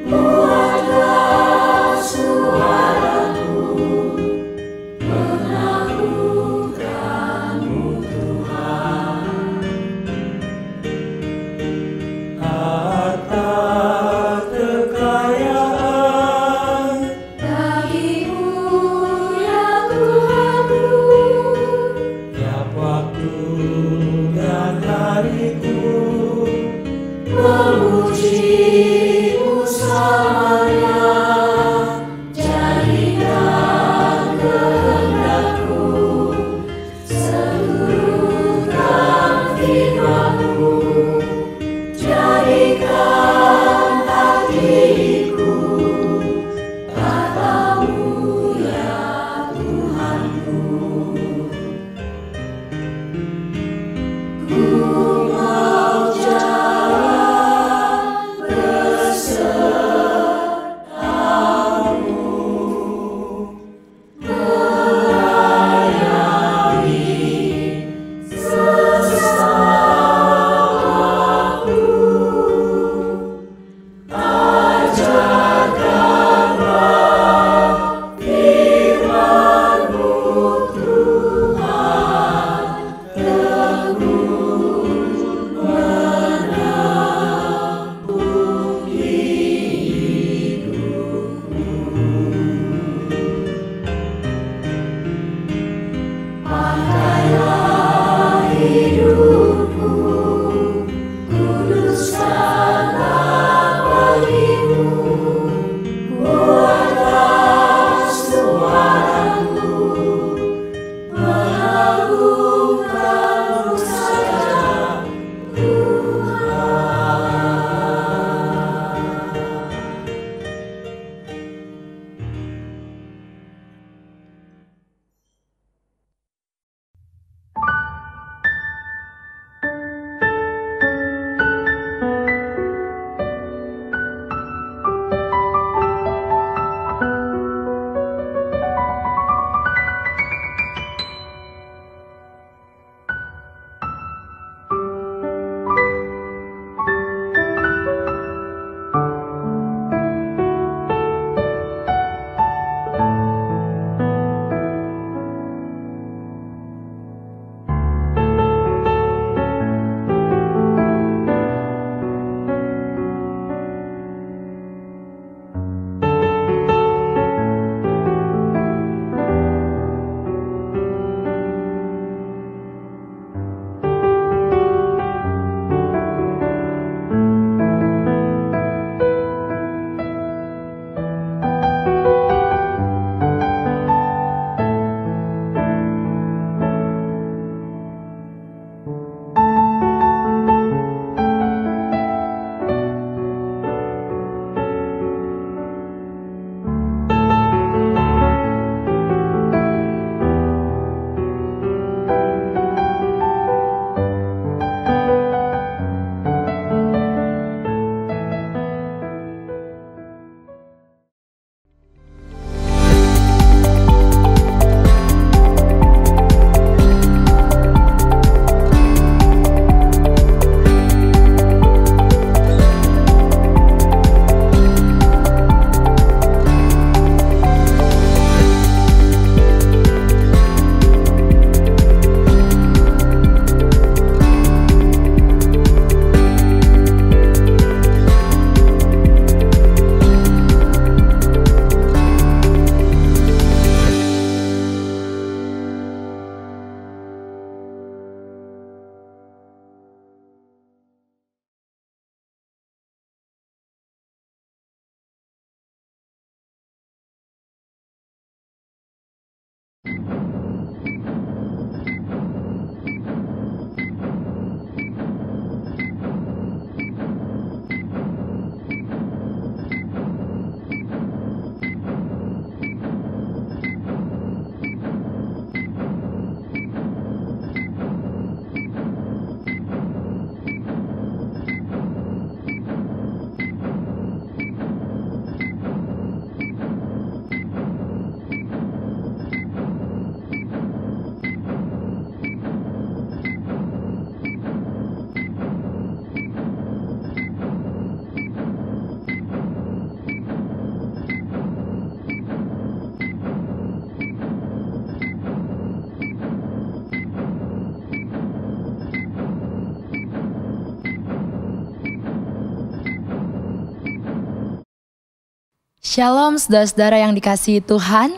Buatlah suaraku menaklukkan-Mu Tuhan. Harta kekayaan bagi-Mu ya Tuhanku, tiap waktu dan hariku memuji-Mu selamanya. Jadikan kehendak-Ku seturutkan firman-Mu. Jadikan hatiku kata-Mu ya Tuhanku. Ku mau jalan Shalom saudara-saudara yang dikasihi Tuhan.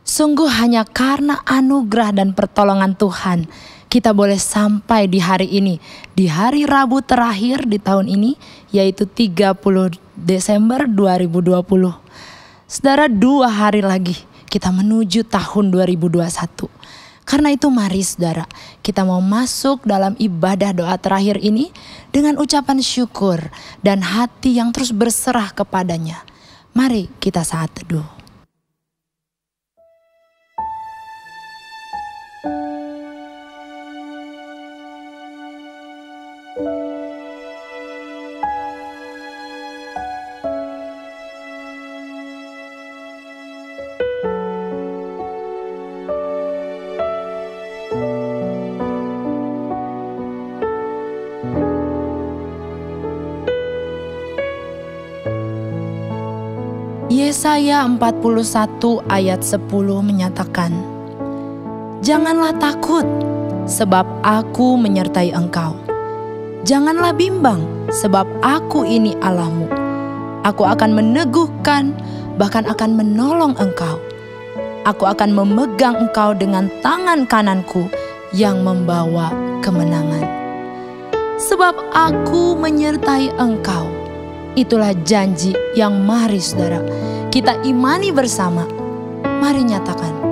Sungguh hanya karena anugerah dan pertolongan Tuhan kita boleh sampai di hari ini, di hari Rabu terakhir di tahun ini, yaitu 30 Desember 2020. Saudara, 2 hari lagi kita menuju tahun 2021. Karena itu mari saudara, kita mau masuk dalam ibadah doa terakhir ini dengan ucapan syukur dan hati yang terus berserah kepadanya. Mari kita saat teduh. Yesaya 41 ayat 10 menyatakan, "Janganlah takut, sebab aku menyertai engkau. Janganlah bimbang, sebab aku ini Allahmu. Aku akan meneguhkan, bahkan akan menolong engkau. Aku akan memegang engkau dengan tangan kananku yang membawa kemenangan. Sebab aku menyertai engkau." Itulah janji yang mari saudara kita imani bersama. Mari nyatakan.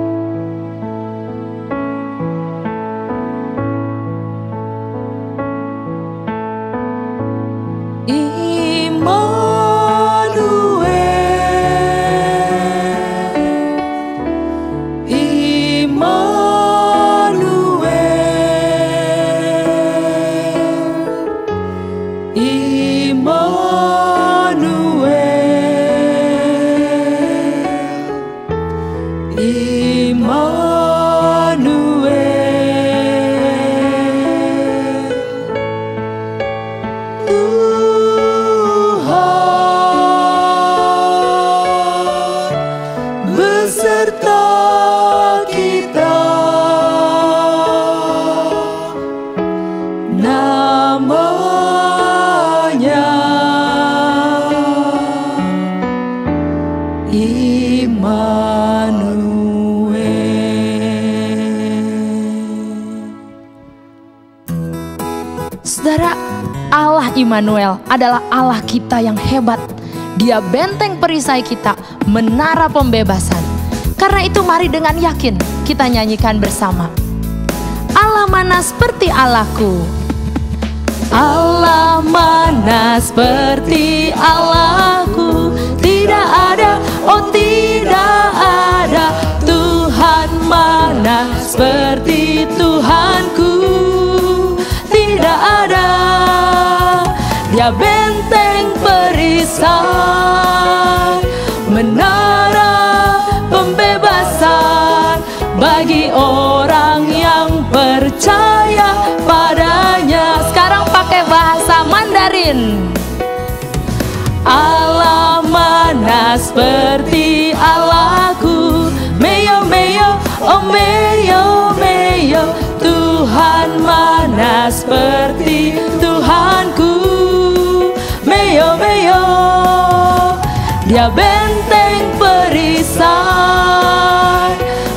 Saudara, Allah Immanuel adalah Allah kita yang hebat. Dia benteng perisai kita, menara pembebasan. Karena itu mari dengan yakin kita nyanyikan bersama. Allah mana seperti Allahku. Allah mana seperti Allahku. Tidak ada, oh tidak ada. Tuhan mana seperti Tuhanku. Tidak ada. Dia benteng perisai, menara pembebasan bagi orang yang percaya padanya. Sekarang pakai bahasa Mandarin. Allah mana seperti Allahku. Meyo meyo, oh meyo meyo. Tuhan mana seperti Tuhanku. Meyo meyo. Dia benteng perisai,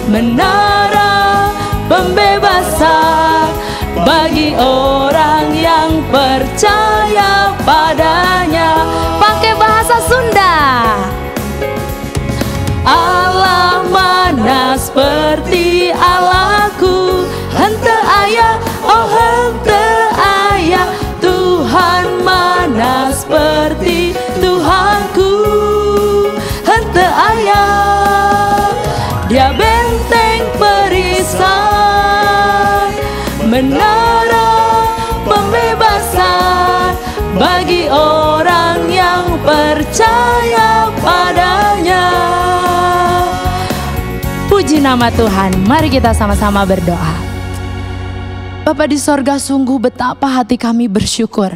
menara pembebasan bagi orang yang percaya padanya. Pakai bahasa Sunda. Allah mana seperti Allahku. Hente ayah, oh hente ayah. Tuhan mana seperti Tuhanku. Hente ayah. Dia benteng perisai, menara pembebasan bagi orang yang percaya padanya. Puji nama Tuhan. Mari kita sama-sama berdoa. Bapa di sorga, sungguh betapa hati kami bersyukur.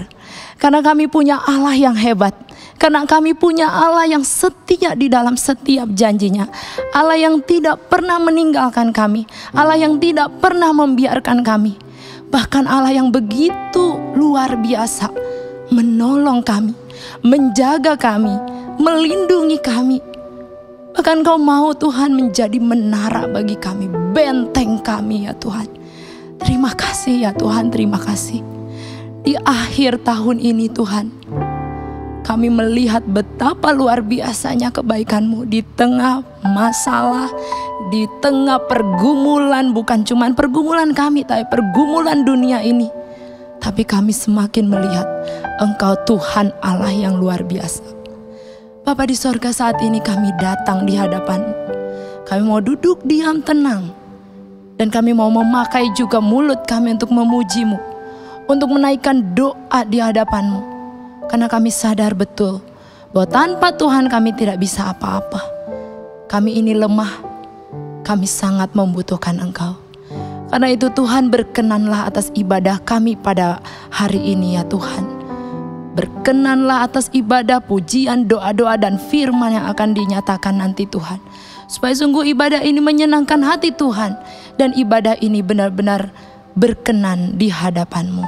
Karena kami punya Allah yang hebat. Karena kami punya Allah yang setia di dalam setiap janjinya. Allah yang tidak pernah meninggalkan kami. Allah yang tidak pernah membiarkan kami. Bahkan Allah yang begitu luar biasa menolong kami, menjaga kami, melindungi kami Bahkan Engkau mau Tuhan menjadi menara bagi kami, benteng kami ya Tuhan. Terima kasih ya Tuhan, terima kasih. Di akhir tahun ini Tuhan, kami melihat betapa luar biasanya kebaikan-Mu di tengah masalah, di tengah pergumulan, bukan cuma pergumulan kami, tapi pergumulan dunia ini. Tapi kami semakin melihat Engkau Tuhan Allah yang luar biasa. Bapa di sorga, saat ini kami datang di hadapan-Mu. Kami mau duduk diam tenang. Dan kami mau memakai juga mulut kami untuk memuji-Mu, untuk menaikkan doa di hadapan-Mu. Karena kami sadar betul bahwa tanpa Tuhan kami tidak bisa apa-apa. Kami ini lemah, kami sangat membutuhkan Engkau. Karena itu Tuhan, berkenanlah atas ibadah kami pada hari ini ya Tuhan. Berkenanlah atas ibadah, pujian, doa-doa dan firman yang akan dinyatakan nanti Tuhan. Supaya sungguh ibadah ini menyenangkan hati Tuhan. Dan ibadah ini benar-benar berkenan di hadapan-Mu.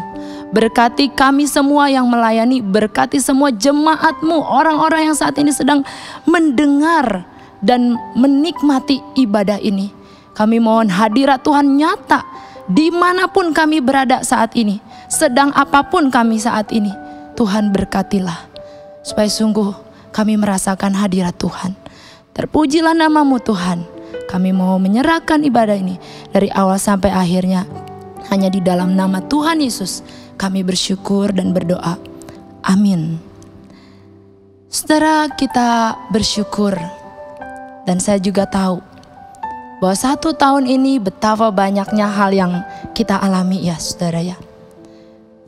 Berkati kami semua yang melayani, berkati semua jemaat-Mu, orang-orang yang saat ini sedang mendengar dan menikmati ibadah ini. Kami mohon hadirat Tuhan nyata dimanapun kami berada saat ini, sedang apapun kami saat ini. Tuhan berkatilah, supaya sungguh kami merasakan hadirat Tuhan. Terpujilah nama-Mu Tuhan. Kami mau menyerahkan ibadah ini dari awal sampai akhirnya hanya di dalam nama Tuhan Yesus kami bersyukur dan berdoa. Amin. Saudara, kita bersyukur. Dan saya juga tahu bahwa 1 tahun ini betapa banyaknya hal yang kita alami ya saudara ya.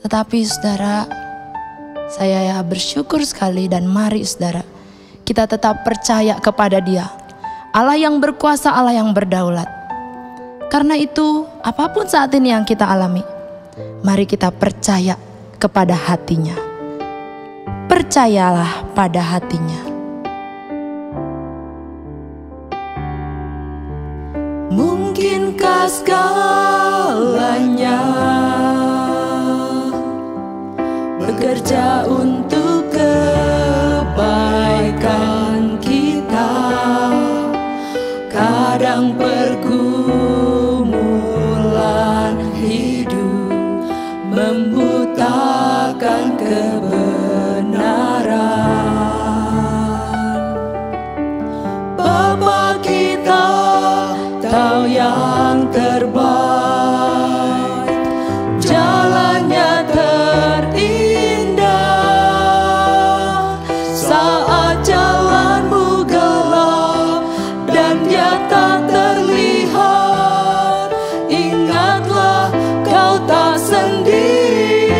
Tetapi saudara, saya ya bersyukur sekali, dan mari saudara, kita tetap percaya kepada Dia, Allah yang berkuasa, Allah yang berdaulat. Karena itu apapun saat ini yang kita alami, mari kita percaya kepada hatinya. Percayalah pada hatinya. Mungkinkah segalanya bekerja untuk kebaikan kita? Kadang pergumulan hidup membutakan kebenaran. Bapa kita tahu yang terbaik, jalannya terindah. Saat jalanmu gelap dan dia tak terlihat, ingatlah kau tak sendiri.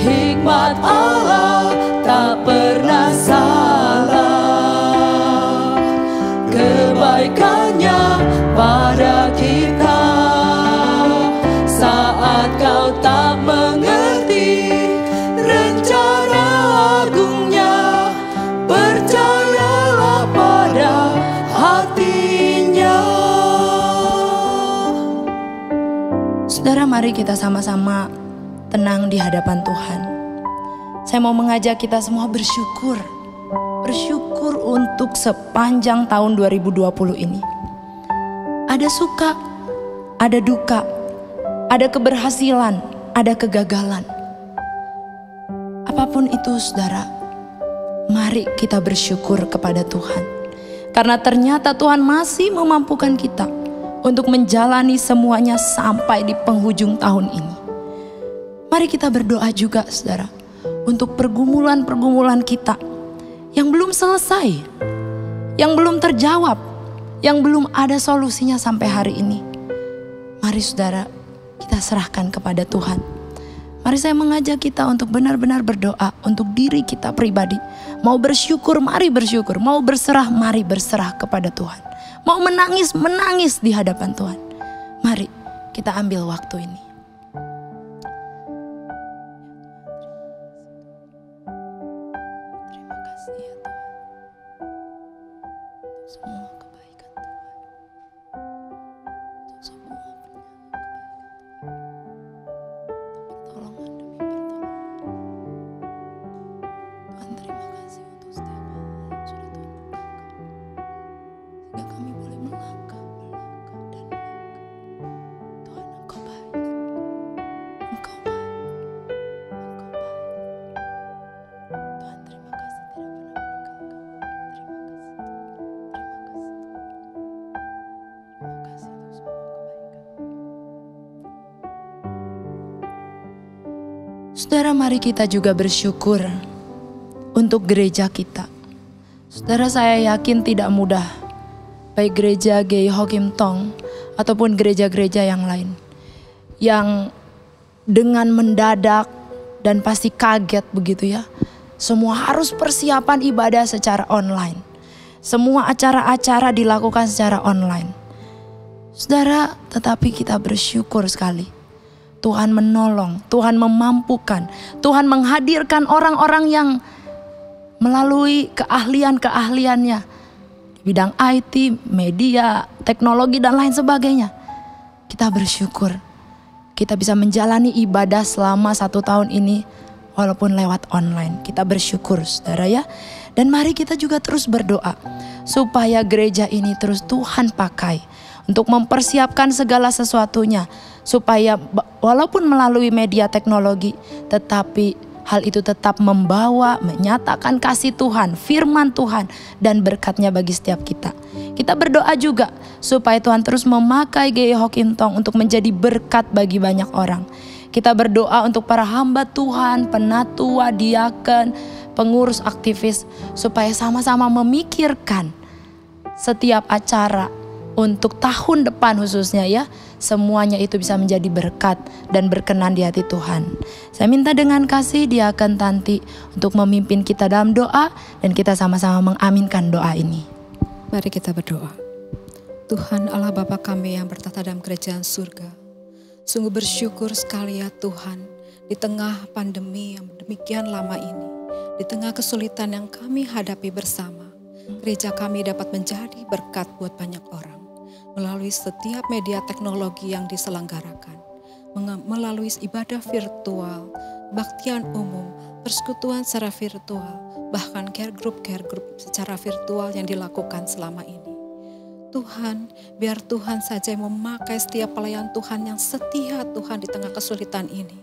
Hikmat Allah tak pernah salah, kebaikannya pada kita. Saat kau tak mengerti rencana agungnya, percayalah pada hatinya. Saudara, mari kita sama-sama tenang di hadapan Tuhan. Saya mau mengajak kita semua bersyukur. Bersyukur untuk sepanjang tahun 2020 ini. Ada suka, ada duka, ada keberhasilan, ada kegagalan. Apapun itu saudara, mari kita bersyukur kepada Tuhan. Karena ternyata Tuhan masih memampukan kita untuk menjalani semuanya sampai di penghujung tahun ini. Mari kita berdoa juga saudara, untuk pergumulan-pergumulan kita yang belum selesai, yang belum terjawab, yang belum ada solusinya sampai hari ini. Mari saudara, kita serahkan kepada Tuhan. Mari saya mengajak kita untuk benar-benar berdoa untuk diri kita pribadi. Mau bersyukur, mari bersyukur. Mau berserah, mari berserah kepada Tuhan. Mau menangis, menangis di hadapan Tuhan. Mari kita ambil waktu ini. Semua kebaikan Tuhan, semua pertolongan demi pertolongan. Saudara, mari kita juga bersyukur untuk gereja kita. Saudara, saya yakin tidak mudah, baik gereja GIH Kim Tong ataupun gereja-gereja yang lain, yang dengan mendadak dan pasti kaget begitu ya, semua harus persiapan ibadah secara online. Semua acara-acara dilakukan secara online. Saudara, tetapi kita bersyukur sekali. Tuhan menolong, Tuhan memampukan, Tuhan menghadirkan orang-orang yang melalui keahlian-keahliannya di bidang IT, media, teknologi dan lain sebagainya. Kita bersyukur kita bisa menjalani ibadah selama 1 tahun ini walaupun lewat online. Kita bersyukur saudara ya. Dan mari kita juga terus berdoa supaya gereja ini terus Tuhan pakai untuk mempersiapkan segala sesuatunya, supaya walaupun melalui media teknologi, tetapi hal itu tetap membawa, menyatakan kasih Tuhan, firman Tuhan, dan berkatnya bagi setiap kita. Kita berdoa juga supaya Tuhan terus memakai GIH Kim Tong untuk menjadi berkat bagi banyak orang. Kita berdoa untuk para hamba Tuhan, penatua, diaken, pengurus, aktivis, supaya sama-sama memikirkan setiap acara untuk tahun depan khususnya ya, semuanya itu bisa menjadi berkat dan berkenan di hati Tuhan. Saya minta dengan kasih diaken Tanti untuk memimpin kita dalam doa, dan kita sama-sama mengaminkan doa ini. Mari kita berdoa. Tuhan Allah Bapa kami yang bertata dalam kerajaan surga, sungguh bersyukur sekali ya Tuhan, di tengah pandemi yang demikian lama ini, di tengah kesulitan yang kami hadapi bersama, gereja kami dapat menjadi berkat buat banyak orang melalui setiap media teknologi yang diselenggarakan, melalui ibadah virtual, baktian umum, persekutuan secara virtual, bahkan care group secara virtual yang dilakukan selama ini. Tuhan, biar Tuhan saja yang memakai setiap pelayan Tuhan yang setia Tuhan di tengah kesulitan ini,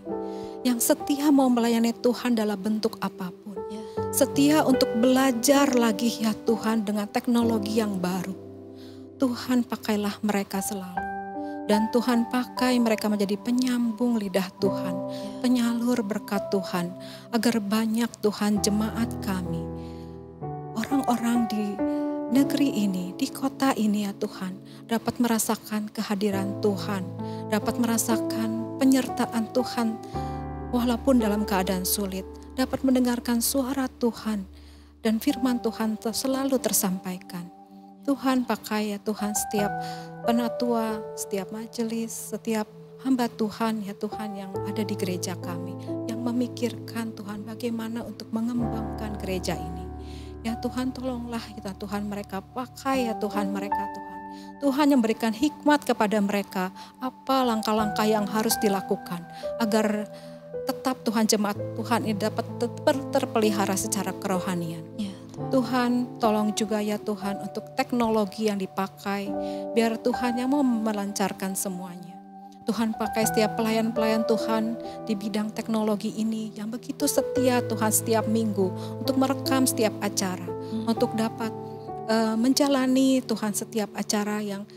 yang setia mau melayani Tuhan dalam bentuk apapun, setia untuk belajar lagi ya Tuhan dengan teknologi yang baru. Tuhan pakailah mereka selalu, dan Tuhan pakai mereka menjadi penyambung lidah Tuhan, penyalur berkat Tuhan, agar banyak Tuhan jemaat kami, orang-orang di negeri ini, di kota ini ya Tuhan, dapat merasakan kehadiran Tuhan, dapat merasakan penyertaan Tuhan walaupun dalam keadaan sulit, dapat mendengarkan suara Tuhan dan firman Tuhan selalu tersampaikan. Tuhan pakai ya Tuhan setiap penatua, setiap majelis, setiap hamba Tuhan ya Tuhan yang ada di gereja kami, yang memikirkan Tuhan bagaimana untuk mengembangkan gereja ini. Ya Tuhan, tolonglah kita Tuhan, mereka pakai ya Tuhan mereka Tuhan. Tuhan yang berikan hikmat kepada mereka, apa langkah-langkah yang harus dilakukan agar tetap Tuhan jemaat Tuhan ini dapat terpelihara secara kerohanian. Ya. Tuhan, tolong juga ya Tuhan untuk teknologi yang dipakai, biar Tuhan yang mau melancarkan semuanya. Tuhan pakai setiap pelayan-pelayan Tuhan di bidang teknologi ini yang begitu setia Tuhan setiap minggu untuk merekam setiap acara, untuk dapat menjalani Tuhan setiap acara yang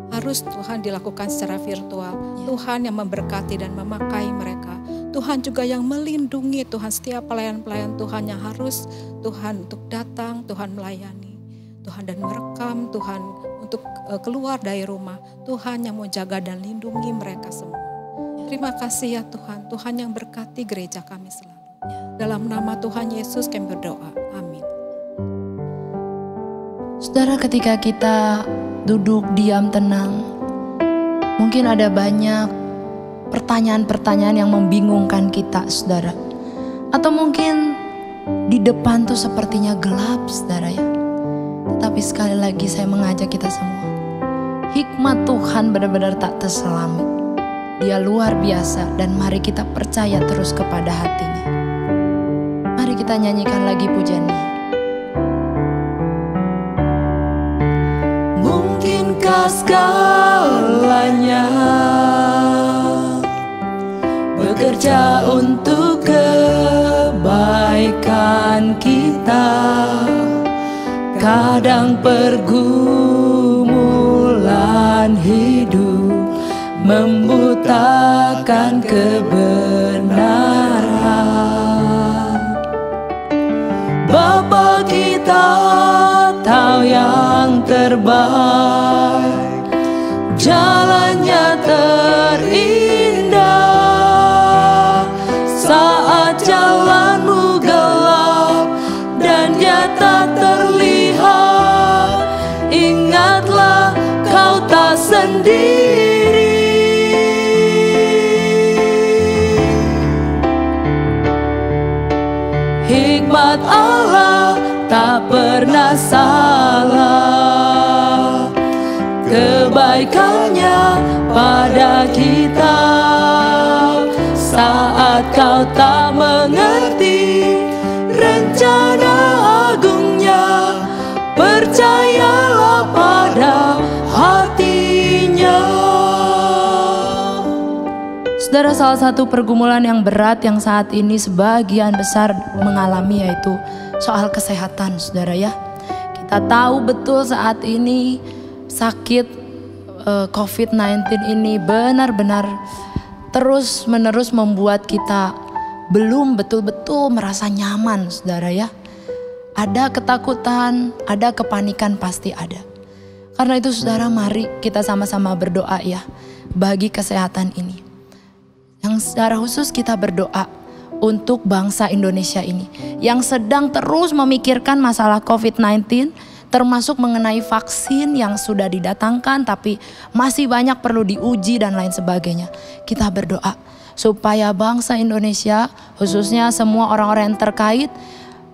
harus Tuhan dilakukan secara virtual. Tuhan yang memberkati dan memakai mereka. Tuhan juga yang melindungi Tuhan setiap pelayan-pelayan Tuhan yang harus Tuhan untuk datang, Tuhan melayani, Tuhan dan merekam, Tuhan untuk keluar dari rumah. Tuhan yang mau jaga dan lindungi mereka semua. Terima kasih ya Tuhan, Tuhan yang berkati gereja kami selalu. Dalam nama Tuhan Yesus kami berdoa, amin. Saudara, ketika kita duduk diam tenang, mungkin ada banyak pertanyaan-pertanyaan yang membingungkan kita, saudara. Atau mungkin di depan tuh sepertinya gelap, saudara ya. Tetapi sekali lagi saya mengajak kita semua, hikmat Tuhan benar-benar tak terselami. Dia luar biasa, dan mari kita percaya terus kepada hatinya. Mari kita nyanyikan lagi pujian ini. Mungkinkah segalanya bekerja untuk kebaikan kita? Kadang pergumulan hidup membutakan kebenaran. kita tahu yang terbaik, jalannya terindah. Saat jalanmu gelap dan dia tak terlihat, ingatlah kau tak sendiri. Hikmat Allah tak pernah salah, kebaikannya pada kita. Saat kau tak mengerti rencana agungnya, percayalah pada hatinya. Saudara, salah satu pergumulan yang berat yang saat ini sebagian besar mengalami yaitu soal kesehatan, saudara ya. Kita tahu betul saat ini sakit COVID-19 ini benar-benar terus-menerus membuat kita belum betul-betul merasa nyaman, saudara ya. Ada ketakutan, ada kepanikan, pasti ada. Karena itu saudara, mari kita sama-sama berdoa ya bagi kesehatan ini. Yang secara khusus kita berdoa untuk bangsa Indonesia ini yang sedang terus memikirkan masalah COVID-19, termasuk mengenai vaksin yang sudah didatangkan tapi masih banyak perlu diuji dan lain sebagainya. Kita berdoa supaya bangsa Indonesia, khususnya semua orang-orang yang terkait,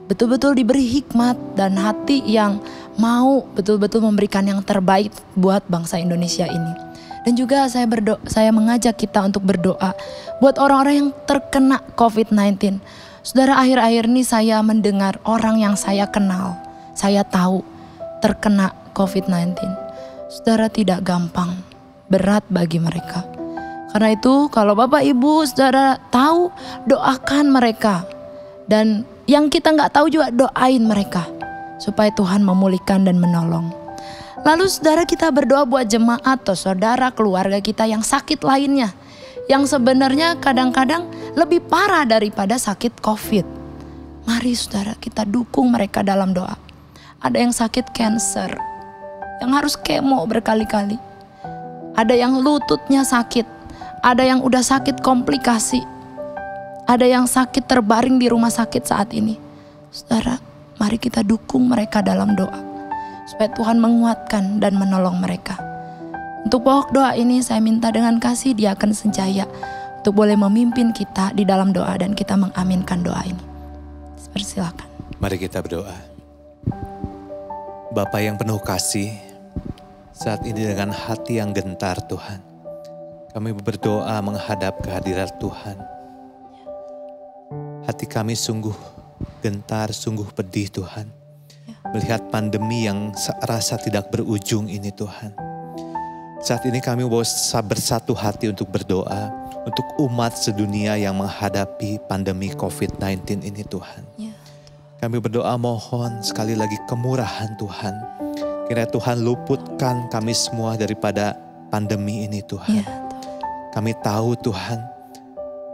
betul-betul diberi hikmat dan hati yang mau betul-betul memberikan yang terbaik buat bangsa Indonesia ini. Dan juga saya mengajak kita untuk berdoa buat orang-orang yang terkena COVID-19. Saudara, akhir-akhir ini saya mendengar orang yang saya kenal, saya tahu terkena COVID-19. Saudara, tidak gampang, berat bagi mereka. Karena itu kalau Bapak Ibu saudara tahu, doakan mereka. Dan yang kita nggak tahu juga doain mereka supaya Tuhan memulihkan dan menolong. Lalu saudara, kita berdoa buat jemaat atau saudara keluarga kita yang sakit lainnya, yang sebenarnya kadang-kadang lebih parah daripada sakit COVID. Mari saudara, kita dukung mereka dalam doa. Ada yang sakit kanker, yang harus kemo berkali-kali. Ada yang lututnya sakit, ada yang udah sakit komplikasi, ada yang sakit terbaring di rumah sakit saat ini. Saudara, mari kita dukung mereka dalam doa supaya Tuhan menguatkan dan menolong mereka. Untuk pokok doa ini saya minta dengan kasih Diakon Senjaya untuk boleh memimpin kita di dalam doa dan kita mengaminkan doa ini. Persilakan. Mari kita berdoa. Bapa yang penuh kasih, saat ini dengan hati yang gentar Tuhan, kami berdoa menghadap kehadiran Tuhan. Hati kami sungguh gentar, sungguh pedih Tuhan. Melihat pandemi yang rasa tidak berujung ini Tuhan. Saat ini kami bersatu hati untuk berdoa untuk umat sedunia yang menghadapi pandemi COVID-19 ini Tuhan. Kami berdoa mohon sekali lagi kemurahan Tuhan. Kiranya Tuhan luputkan kami semua daripada pandemi ini Tuhan. Kami tahu Tuhan,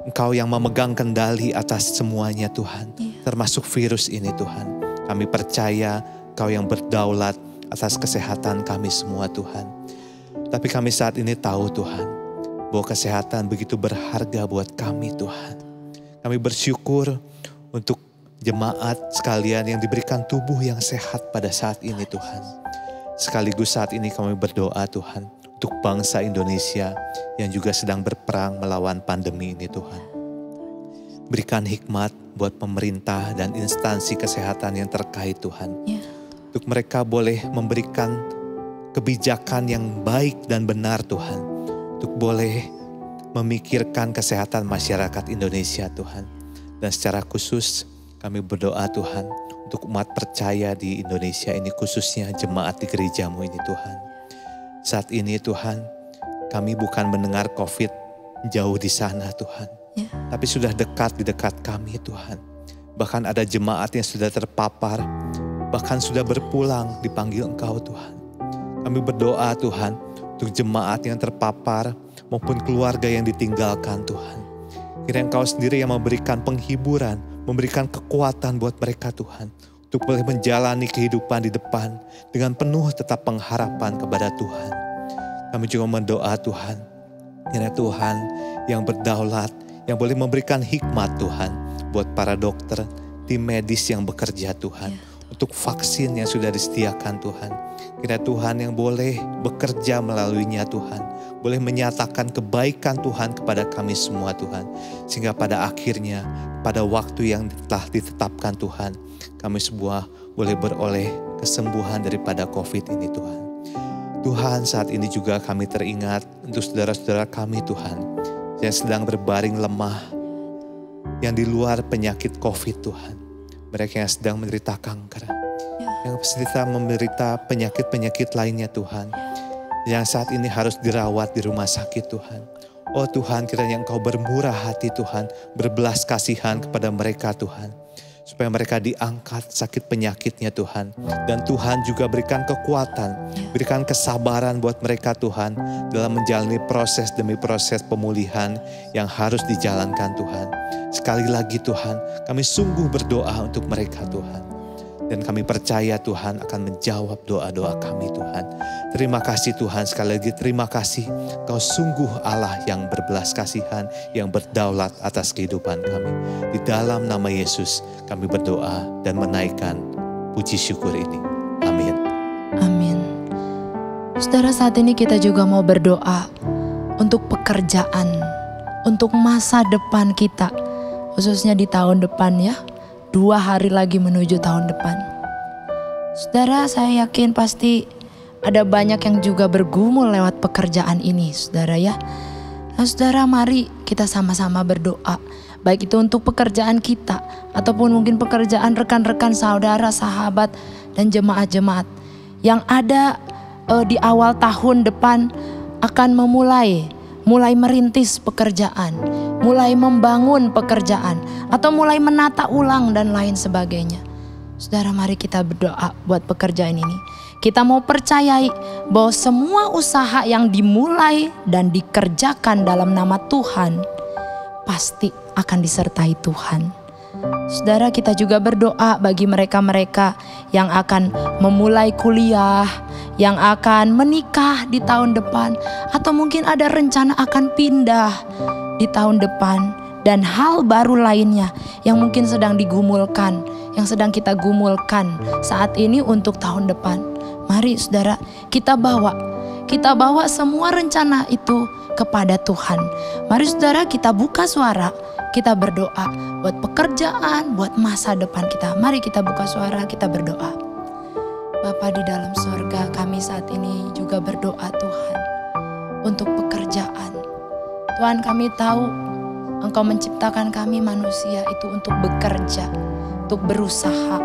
Engkau yang memegang kendali atas semuanya Tuhan. Termasuk virus ini Tuhan. Kami percaya Engkau yang berdaulat atas kesehatan kami semua Tuhan. Tapi kami saat ini tahu Tuhan, bahwa kesehatan begitu berharga buat kami Tuhan. Kami bersyukur untuk jemaat sekalian yang diberikan tubuh yang sehat pada saat ini Tuhan. Sekaligus saat ini kami berdoa Tuhan untuk bangsa Indonesia yang juga sedang berperang melawan pandemi ini Tuhan. Berikan hikmat buat pemerintah dan instansi kesehatan yang terkait Tuhan. Untuk mereka boleh memberikan kebijakan yang baik dan benar Tuhan. Untuk boleh memikirkan kesehatan masyarakat Indonesia Tuhan. Dan secara khusus kami berdoa Tuhan untuk umat percaya di Indonesia ini, khususnya jemaat di gerejamu ini Tuhan. Saat ini Tuhan, kami bukan mendengar COVID jauh di sana Tuhan. Tapi sudah dekat di dekat kami Tuhan. Bahkan ada jemaat yang sudah terpapar, bahkan sudah berpulang dipanggil Engkau Tuhan. Kami berdoa Tuhan untuk jemaat yang terpapar maupun keluarga yang ditinggalkan Tuhan. Kiranya Engkau sendiri yang memberikan penghiburan, memberikan kekuatan buat mereka Tuhan. untuk boleh menjalani kehidupan di depan dengan penuh tetap pengharapan kepada Tuhan. Kami juga mendoa Tuhan, kiranya Tuhan yang berdaulat, yang boleh memberikan hikmat Tuhan buat para dokter, tim medis yang bekerja Tuhan, untuk vaksin yang sudah disediakan Tuhan. Kiranya Tuhan yang boleh bekerja melaluinya Tuhan, boleh menyatakan kebaikan Tuhan kepada kami semua Tuhan. Sehingga pada akhirnya, pada waktu yang telah ditetapkan Tuhan, kami semua boleh beroleh kesembuhan daripada COVID ini Tuhan. Tuhan, saat ini juga kami teringat untuk saudara-saudara kami Tuhan, yang sedang berbaring lemah, yang di luar penyakit COVID Tuhan. Mereka yang sedang menderita kanker, yang sedang menderita penyakit-penyakit lainnya Tuhan, yang saat ini harus dirawat di rumah sakit Tuhan. Oh Tuhan, kiranya Engkau bermurah hati Tuhan, berbelas kasihan kepada mereka Tuhan, supaya mereka diangkat sakit penyakitnya Tuhan. Dan Tuhan juga berikan kekuatan, berikan kesabaran buat mereka Tuhan, dalam menjalani proses demi proses pemulihan yang harus dijalankan Tuhan. Sekali lagi Tuhan, kami sungguh berdoa untuk mereka Tuhan. Dan kami percaya Tuhan akan menjawab doa-doa kami Tuhan. Terima kasih Tuhan, sekali lagi terima kasih. Kau sungguh Allah yang berbelas kasihan, yang berdaulat atas kehidupan kami. Di dalam nama Yesus kami berdoa dan menaikkan puji syukur ini. Amin. Amin. Saudara, saat ini kita juga mau berdoa untuk pekerjaan, untuk masa depan kita, khususnya di tahun depan ya. 2 hari lagi menuju tahun depan. Saudara, saya yakin pasti ada banyak yang juga bergumul lewat pekerjaan ini, saudara ya. Nah saudara, mari kita sama-sama berdoa. Baik itu untuk pekerjaan kita, ataupun mungkin pekerjaan rekan-rekan, saudara, sahabat, dan jemaat-jemaat yang ada di awal tahun depan akan mulai merintis pekerjaan, mulai membangun pekerjaan, atau mulai menata ulang dan lain sebagainya. Saudara, mari kita berdoa buat pekerjaan ini. Kita mau percayai bahwa semua usaha yang dimulai dan dikerjakan dalam nama Tuhan pasti akan disertai Tuhan. Saudara, kita juga berdoa bagi mereka-mereka yang akan memulai kuliah, yang akan menikah di tahun depan, atau mungkin ada rencana akan pindah di tahun depan, dan hal baru lainnya yang mungkin sedang digumulkan, yang sedang kita gumulkan saat ini untuk tahun depan. Mari saudara, kita bawa semua rencana itu kepada Tuhan. Mari saudara, kita buka suara, kita berdoa buat pekerjaan, buat masa depan kita. Mari kita buka suara, kita berdoa. Bapa di dalam sorga, kami saat ini juga berdoa Tuhan untuk pekerjaan. Tuhan, kami tahu Engkau menciptakan kami manusia itu untuk bekerja, untuk berusaha.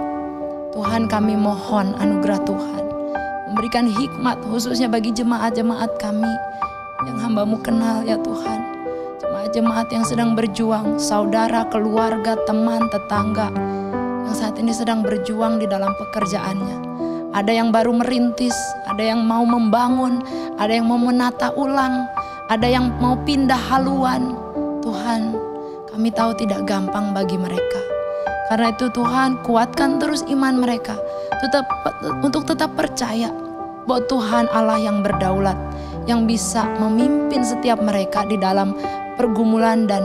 Tuhan, kami mohon anugerah Tuhan, memberikan hikmat khususnya bagi jemaat-jemaat kami yang hamba-Mu kenal ya Tuhan. Jemaat-jemaat yang sedang berjuang, saudara, keluarga, teman, tetangga, yang saat ini sedang berjuang di dalam pekerjaannya. Ada yang baru merintis, ada yang mau membangun, ada yang mau menata ulang, ada yang mau pindah haluan. Tuhan, kami tahu tidak gampang bagi mereka. Karena itu Tuhan, kuatkan terus iman mereka untuk tetap percaya bahwa Tuhan Allah yang berdaulat, yang bisa memimpin setiap mereka di dalam pergumulan dan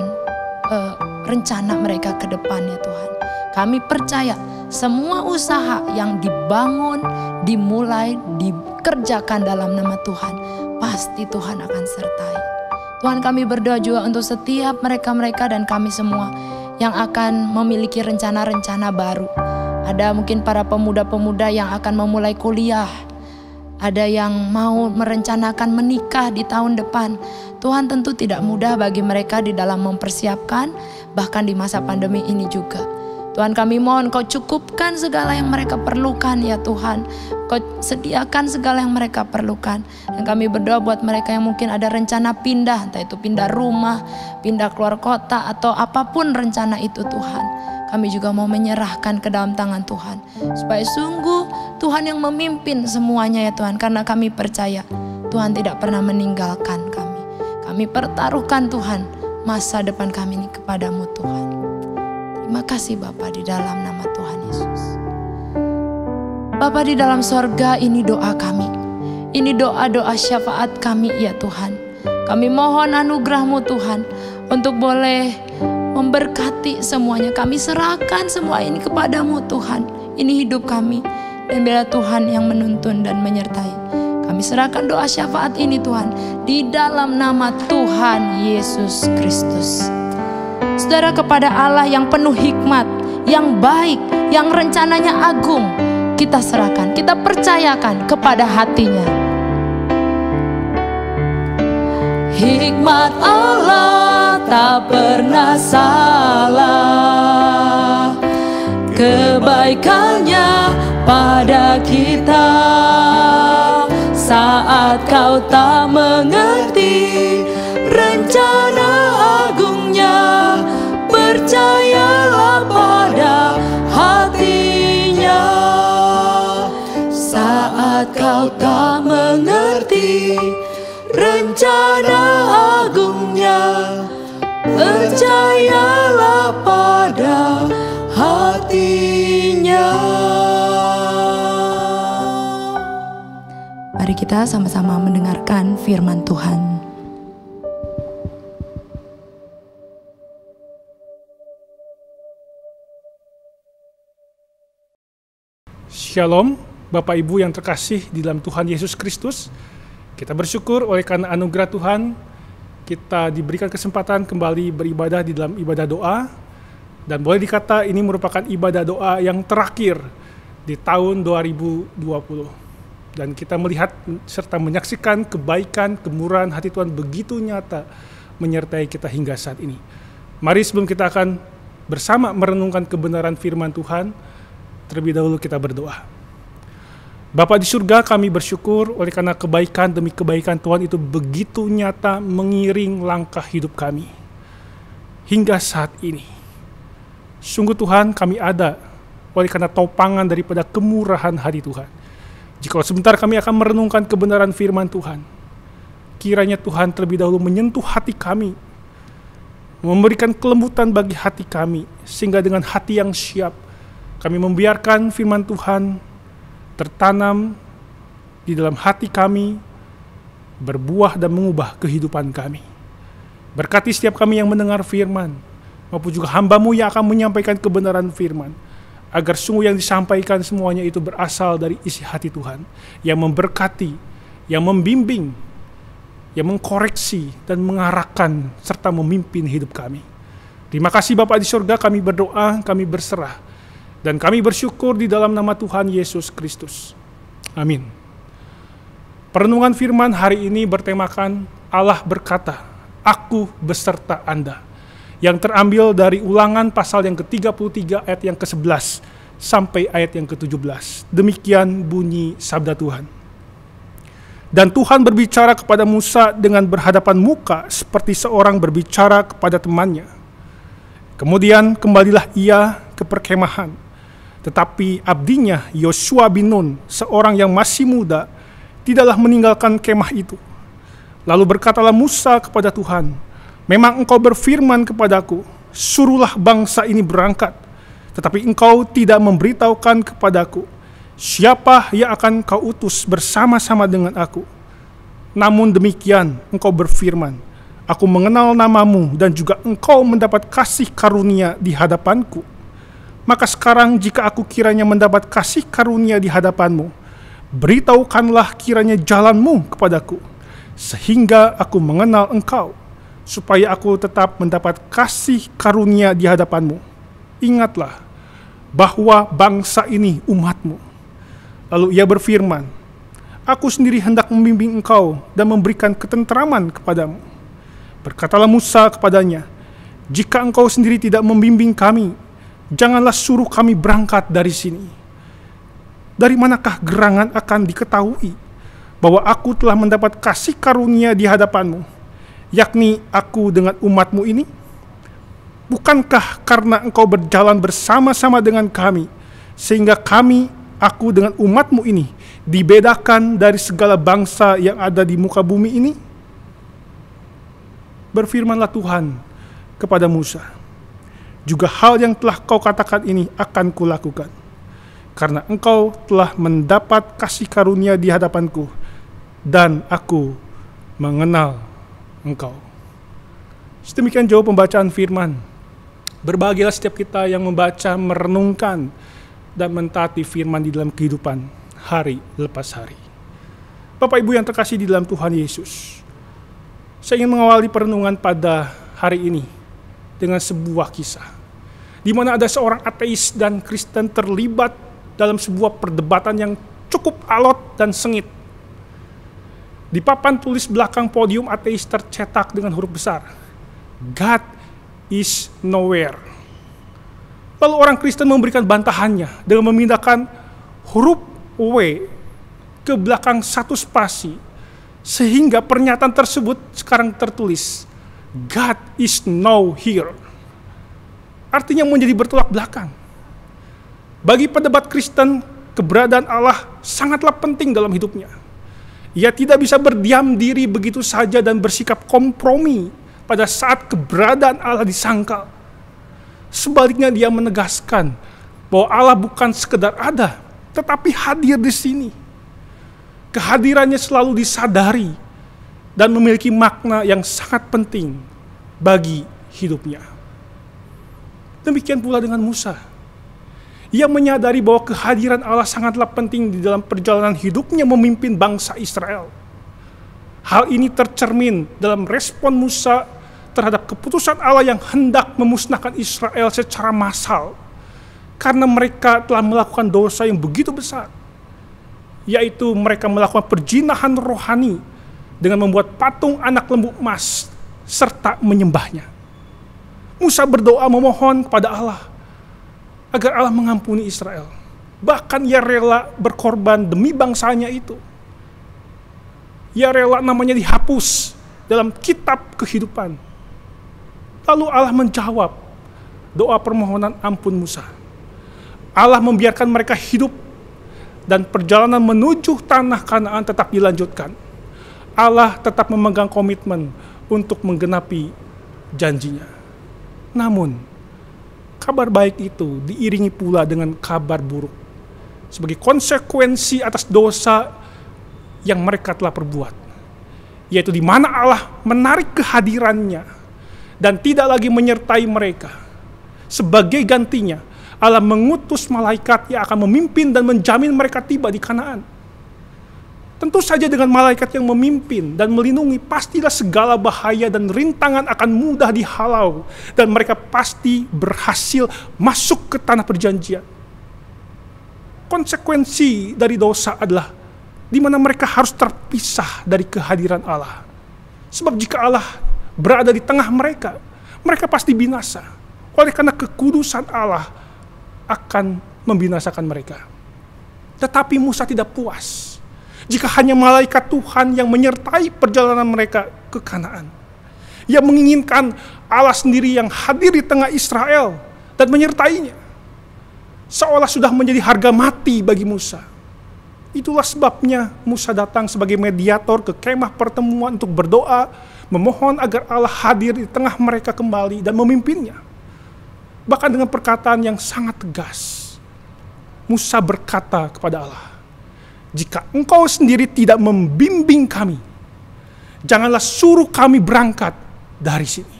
rencana mereka ke depan ya Tuhan. Kami percaya semua usaha yang dibangun, dimulai, dikerjakan dalam nama Tuhan, pasti Tuhan akan sertai. Tuhan, kami berdoa juga untuk setiap mereka-mereka dan kami semua yang akan memiliki rencana-rencana baru. Ada mungkin para pemuda-pemuda yang akan memulai kuliah, ada yang mau merencanakan menikah di tahun depan. Tuhan, tentu tidak mudah bagi mereka di dalam mempersiapkan, bahkan di masa pandemi ini juga. Tuhan, kami mohon Kau cukupkan segala yang mereka perlukan ya Tuhan. Kau sediakan segala yang mereka perlukan. Dan kami berdoa buat mereka yang mungkin ada rencana pindah, entah itu pindah rumah, pindah keluar kota, atau apapun rencana itu Tuhan. Kami juga mau menyerahkan ke dalam tangan Tuhan, supaya sungguh Tuhan yang memimpin semuanya ya Tuhan. Karena kami percaya Tuhan tidak pernah meninggalkan kami. Kami pertaruhkan Tuhan masa depan kami ini kepada-Mu Tuhan. Terima kasih Bapa di dalam nama Tuhan Yesus. Bapa di dalam sorga, ini doa kami. Ini doa-doa syafaat kami ya Tuhan. Kami mohon anugerah-Mu Tuhan untuk boleh memberkati semuanya. Kami serahkan semua ini kepadamu Tuhan. Ini hidup kami, dan biarlah Tuhan yang menuntun dan menyertai. Kami serahkan doa syafaat ini Tuhan, di dalam nama Tuhan Yesus Kristus. Saudara, kepada Allah yang penuh hikmat, yang baik, yang rencananya agung, kita serahkan, kita percayakan kepada hatinya. Hikmat Allah tak pernah salah, kebaikannya pada kita. Saat kau tak mengerti rencana agungnya, percayalah pada hatinya. Saat kau tak mengerti rencana agungnya, percayalah pada hatinya. Mari kita sama-sama mendengarkan firman Tuhan. Shalom, Bapak Ibu yang terkasih di dalam Tuhan Yesus Kristus. Kita bersyukur oleh karena anugerah Tuhan, kita diberikan kesempatan kembali beribadah di dalam ibadah doa. Dan boleh dikata ini merupakan ibadah doa yang terakhir di tahun 2020. Dan kita melihat serta menyaksikan kebaikan, kemurahan hati Tuhan begitu nyata menyertai kita hingga saat ini. Mari sebelum kita akan bersama merenungkan kebenaran firman Tuhan, terlebih dahulu kita berdoa. Bapa di surga, kami bersyukur oleh karena kebaikan demi kebaikan Tuhan itu begitu nyata mengiring langkah hidup kami hingga saat ini. Sungguh Tuhan, kami ada oleh karena topangan daripada kemurahan hati Tuhan. Jika sebentar kami akan merenungkan kebenaran firman Tuhan, kiranya Tuhan terlebih dahulu menyentuh hati kami, memberikan kelembutan bagi hati kami, sehingga dengan hati yang siap kami membiarkan firman Tuhan tertanam di dalam hati kami, berbuah dan mengubah kehidupan kami. Berkati setiap kami yang mendengar firman, maupun juga hamba-Mu yang akan menyampaikan kebenaran firman, agar sungguh yang disampaikan semuanya itu berasal dari isi hati Tuhan, yang memberkati, yang membimbing, yang mengkoreksi dan mengarahkan serta memimpin hidup kami. Terima kasih Bapa di surga, kami berdoa, kami berserah, dan kami bersyukur di dalam nama Tuhan Yesus Kristus. Amin. Perenungan firman hari ini bertemakan Allah berkata, Aku beserta Anda, yang terambil dari Ulangan pasal yang ke-33 ayat yang ke-11 sampai ayat yang ke-17. Demikian bunyi sabda Tuhan. Dan Tuhan berbicara kepada Musa dengan berhadapan muka seperti seorang berbicara kepada temannya. Kemudian kembalilah ia ke perkemahan. Tetapi abdinya Yosua bin Nun, seorang yang masih muda, tidaklah meninggalkan kemah itu. Lalu berkatalah Musa kepada Tuhan, Memang engkau berfirman kepadaku, suruhlah bangsa ini berangkat. Tetapi engkau tidak memberitahukan kepadaku, siapa yang akan kau utus bersama-sama dengan aku. Namun demikian engkau berfirman, aku mengenal namamu dan juga engkau mendapat kasih karunia di hadapanku. Maka sekarang jika aku kiranya mendapat kasih karunia di hadapanmu, beritahukanlah kiranya jalanmu kepadaku, sehingga aku mengenal engkau, supaya aku tetap mendapat kasih karunia di hadapanmu. Ingatlah bahwa bangsa ini umatmu. Lalu ia berfirman, aku sendiri hendak membimbing engkau dan memberikan ketentraman kepadamu. Berkatalah Musa kepadanya, jika engkau sendiri tidak membimbing kami, janganlah suruh kami berangkat dari sini. Dari manakah gerangan akan diketahui bahwa aku telah mendapat kasih karunia di hadapanmu, yakni aku dengan umatmu ini? Bukankah karena engkau berjalan bersama-sama dengan kami, sehingga kami, aku dengan umatmu ini, dibedakan dari segala bangsa yang ada di muka bumi ini? Berfirmanlah Tuhan kepada Musa, juga hal yang telah kau katakan ini akan kulakukan. karena engkau telah mendapat kasih karunia di hadapanku, dan aku mengenal engkau. Sedemikian jauh pembacaan firman. Berbahagialah setiap kita yang membaca, merenungkan, dan mentaati firman di dalam kehidupan hari lepas hari. Bapak Ibu yang terkasih di dalam Tuhan Yesus, saya ingin mengawali perenungan pada hari ini dengan sebuah kisah, di mana ada seorang ateis dan Kristen terlibat dalam sebuah perdebatan yang cukup alot dan sengit. Di papan tulis belakang podium ateis tercetak dengan huruf besar, God is nowhere. Lalu orang Kristen memberikan bantahannya dengan memindahkan huruf W ke belakang satu spasi, sehingga pernyataan tersebut sekarang tertulis God is now here. Artinya menjadi bertolak belakang. Bagi pedebat Kristen, keberadaan Allah sangatlah penting dalam hidupnya. Ia tidak bisa berdiam diri begitu saja dan bersikap kompromi pada saat keberadaan Allah disangkal. Sebaliknya dia menegaskan bahwa Allah bukan sekedar ada, tetapi hadir di sini. Kehadirannya selalu disadari dan memiliki makna yang sangat penting bagi hidupnya. Demikian pula dengan Musa. Ia menyadari bahwa kehadiran Allah sangatlah penting di dalam perjalanan hidupnya memimpin bangsa Israel. Hal ini tercermin dalam respon Musa terhadap keputusan Allah yang hendak memusnahkan Israel secara massal, karena mereka telah melakukan dosa yang begitu besar, yaitu mereka melakukan perjinahan rohani dengan membuat patung anak lembu emas serta menyembahnya. Musa berdoa memohon kepada Allah agar Allah mengampuni Israel. Bahkan ia rela berkorban demi bangsanya itu. Ia rela namanya dihapus dalam kitab kehidupan. Lalu Allah menjawab doa permohonan ampun Musa. Allah membiarkan mereka hidup dan perjalanan menuju tanah Kanaan tetap dilanjutkan. Allah tetap memegang komitmen untuk menggenapi janjinya. Namun, kabar baik itu diiringi pula dengan kabar buruk sebagai konsekuensi atas dosa yang mereka telah perbuat, yaitu di mana Allah menarik kehadirannya dan tidak lagi menyertai mereka. Sebagai gantinya, Allah mengutus malaikat yang akan memimpin dan menjamin mereka tiba di Kanaan. Tentu saja dengan malaikat yang memimpin dan melindungi, pastilah segala bahaya dan rintangan akan mudah dihalau dan mereka pasti berhasil masuk ke tanah perjanjian. Konsekuensi dari dosa adalah di mana mereka harus terpisah dari kehadiran Allah. Sebab jika Allah berada di tengah mereka, mereka pasti binasa. Oleh karena kekudusan Allah akan membinasakan mereka. Tetapi Musa tidak puas jika hanya malaikat Tuhan yang menyertai perjalanan mereka ke Kanaan. Ia menginginkan Allah sendiri yang hadir di tengah Israel dan menyertainya. Seolah sudah menjadi harga mati bagi Musa. Itulah sebabnya Musa datang sebagai mediator ke kemah pertemuan untuk berdoa, memohon agar Allah hadir di tengah mereka kembali dan memimpinnya. Bahkan dengan perkataan yang sangat tegas, Musa berkata kepada Allah, "Jika engkau sendiri tidak membimbing kami, janganlah suruh kami berangkat dari sini."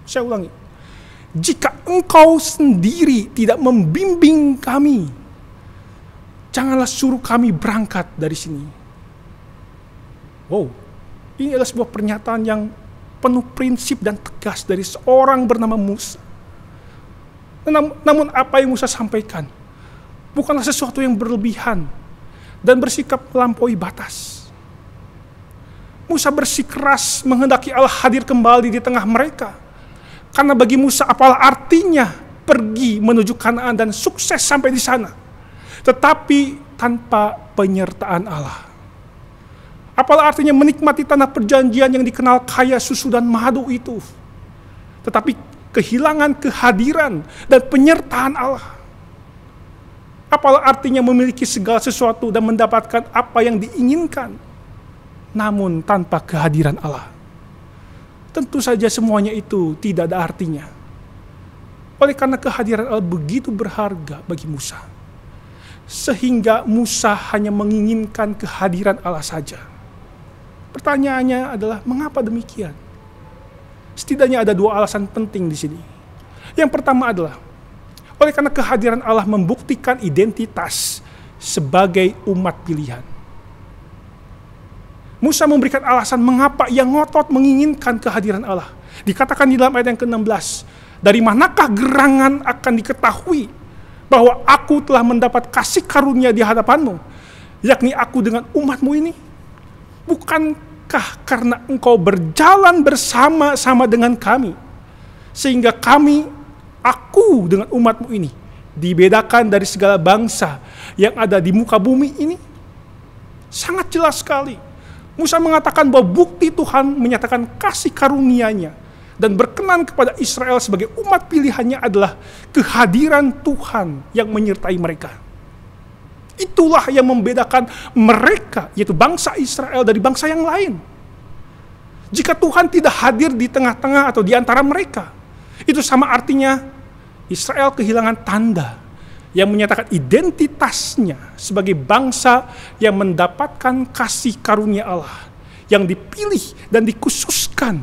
Saya ulangi, jika engkau sendiri tidak membimbing kami, janganlah suruh kami berangkat dari sini. Wow, ini adalah sebuah pernyataan yang penuh prinsip dan tegas dari seorang bernama Musa. Namun apa yang Musa sampaikan bukanlah sesuatu yang berlebihan dan bersikap melampaui batas. Musa bersikeras menghendaki Allah hadir kembali di tengah mereka. Karena bagi Musa apalah artinya pergi menuju Kanaan dan sukses sampai di sana, tetapi tanpa penyertaan Allah. Apalah artinya menikmati tanah perjanjian yang dikenal kaya susu dan madu itu, tetapi kehilangan kehadiran dan penyertaan Allah. Apalah artinya memiliki segala sesuatu dan mendapatkan apa yang diinginkan, namun tanpa kehadiran Allah. Tentu saja semuanya itu tidak ada artinya. Oleh karena kehadiran Allah begitu berharga bagi Musa, sehingga Musa hanya menginginkan kehadiran Allah saja. Pertanyaannya adalah mengapa demikian? Setidaknya ada dua alasan penting di sini. Yang pertama adalah oleh karena kehadiran Allah membuktikan identitas sebagai umat pilihan. Musa memberikan alasan mengapa ia ngotot menginginkan kehadiran Allah. Dikatakan di dalam ayat yang ke-16, dari manakah gerangan akan diketahui bahwa aku telah mendapat kasih karunia di hadapanmu, yakni aku dengan umatmu ini? Bukankah karena engkau berjalan bersama-sama dengan kami, sehingga aku dengan umatmu ini, dibedakan dari segala bangsa yang ada di muka bumi ini? Sangat jelas sekali. Musa mengatakan bahwa bukti Tuhan menyatakan kasih karunia-Nya dan berkenan kepada Israel sebagai umat pilihannya adalah kehadiran Tuhan yang menyertai mereka. Itulah yang membedakan mereka, yaitu bangsa Israel, dari bangsa yang lain. Jika Tuhan tidak hadir di tengah-tengah atau di antara mereka, itu sama artinya Israel kehilangan tanda yang menyatakan identitasnya sebagai bangsa yang mendapatkan kasih karunia Allah, yang dipilih dan dikhususkan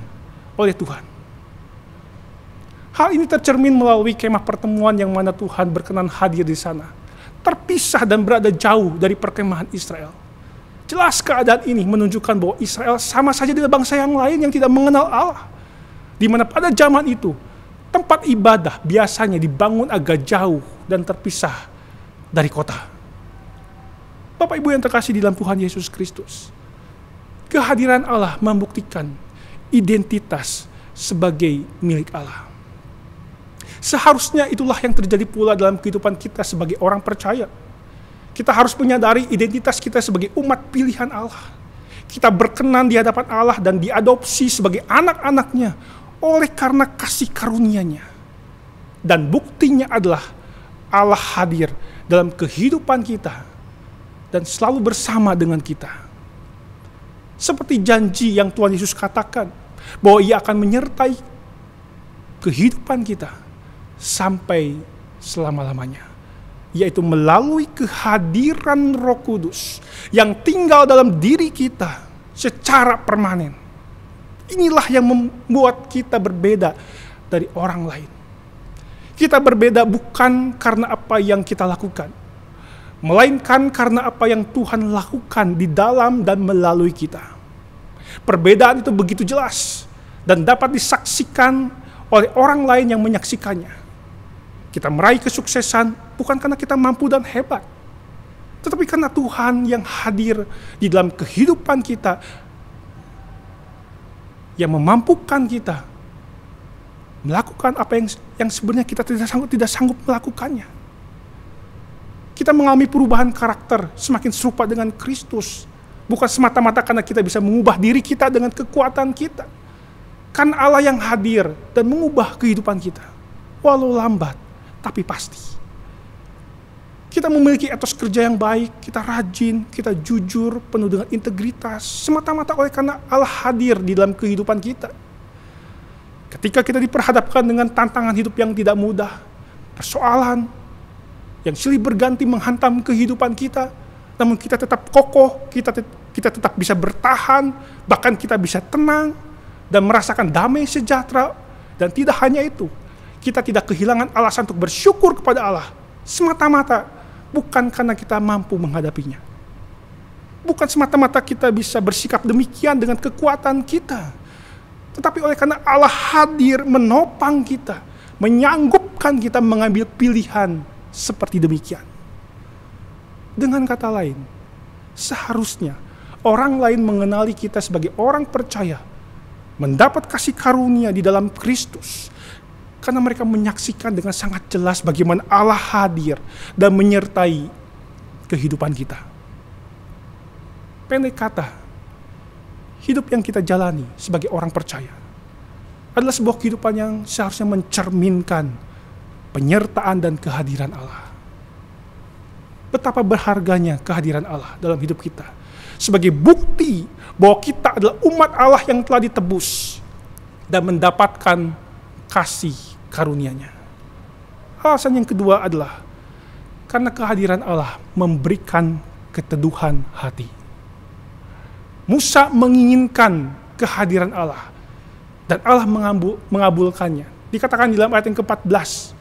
oleh Tuhan. Hal ini tercermin melalui kemah pertemuan yang mana Tuhan berkenan hadir di sana, terpisah dan berada jauh dari perkemahan Israel. Jelas keadaan ini menunjukkan bahwa Israel sama saja dengan bangsa yang lain yang tidak mengenal Allah, di mana pada zaman itu tempat ibadah biasanya dibangun agak jauh dan terpisah dari kota. Bapak Ibu yang terkasih di dalam Tuhan Yesus Kristus, kehadiran Allah membuktikan identitas sebagai milik Allah. Seharusnya itulah yang terjadi pula dalam kehidupan kita sebagai orang percaya. Kita harus menyadari identitas kita sebagai umat pilihan Allah. Kita berkenan di hadapan Allah dan diadopsi sebagai anak-anaknya oleh karena kasih karunia-Nya. Dan buktinya adalah Allah hadir dalam kehidupan kita dan selalu bersama dengan kita. Seperti janji yang Tuhan Yesus katakan bahwa Ia akan menyertai kehidupan kita sampai selama-lamanya, yaitu melalui kehadiran Roh Kudus yang tinggal dalam diri kita secara permanen. Inilah yang membuat kita berbeda dari orang lain. Kita berbeda bukan karena apa yang kita lakukan, melainkan karena apa yang Tuhan lakukan di dalam dan melalui kita. Perbedaan itu begitu jelas dan dapat disaksikan oleh orang lain yang menyaksikannya. Kita meraih kesuksesan bukan karena kita mampu dan hebat, tetapi karena Tuhan yang hadir di dalam kehidupan kita, yang memampukan kita melakukan apa yang sebenarnya kita tidak sanggup melakukannya. Kita mengalami perubahan karakter semakin serupa dengan Kristus, bukan semata-mata karena kita bisa mengubah diri kita dengan kekuatan kita. Kan Allah yang hadir dan mengubah kehidupan kita, walau lambat tapi pasti. Kita memiliki etos kerja yang baik, kita rajin, kita jujur, penuh dengan integritas, semata-mata oleh karena Allah hadir di dalam kehidupan kita. Ketika kita diperhadapkan dengan tantangan hidup yang tidak mudah, persoalan yang silih berganti menghantam kehidupan kita, namun kita tetap kokoh, kita tetap bisa bertahan, bahkan kita bisa tenang dan merasakan damai sejahtera. Dan tidak hanya itu, kita tidak kehilangan alasan untuk bersyukur kepada Allah, semata-mata bukan karena kita mampu menghadapinya. Bukan semata-mata kita bisa bersikap demikian dengan kekuatan kita, tetapi oleh karena Allah hadir menopang kita, menyanggupkan kita mengambil pilihan seperti demikian. Dengan kata lain, seharusnya orang lain mengenali kita sebagai orang percaya, mendapat kasih karunia di dalam Kristus, karena mereka menyaksikan dengan sangat jelas bagaimana Allah hadir dan menyertai kehidupan kita. Pendek kata, hidup yang kita jalani sebagai orang percaya adalah sebuah kehidupan yang seharusnya mencerminkan penyertaan dan kehadiran Allah. Betapa berharganya kehadiran Allah dalam hidup kita sebagai bukti bahwa kita adalah umat Allah yang telah ditebus dan mendapatkan kasih karunia-Nya. Alasan yang kedua adalah Karena kehadiran Allah memberikan keteduhan hati. Musa menginginkan kehadiran Allah dan Allah mengabulkannya. Dikatakan di dalam ayat yang ke-14,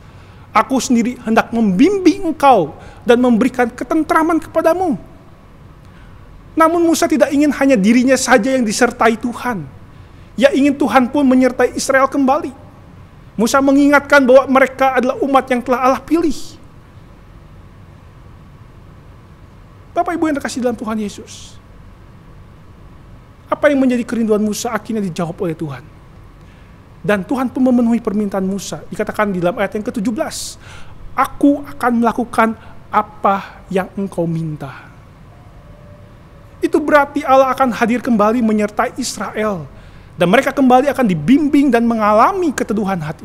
aku sendiri hendak membimbing engkau dan memberikan ketentraman kepadamu. Namun Musa tidak ingin hanya dirinya saja yang disertai Tuhan. Ia ingin Tuhan pun menyertai Israel kembali. Musa mengingatkan bahwa mereka adalah umat yang telah Allah pilih. Bapak Ibu yang terkasih dalam Tuhan Yesus, apa yang menjadi kerinduan Musa akhirnya dijawab oleh Tuhan. Dan Tuhan pun memenuhi permintaan Musa. Dikatakan di dalam ayat yang ke-17, aku akan melakukan apa yang engkau minta. Itu berarti Allah akan hadir kembali menyertai Israel. Dan mereka kembali akan dibimbing dan mengalami keteduhan hati.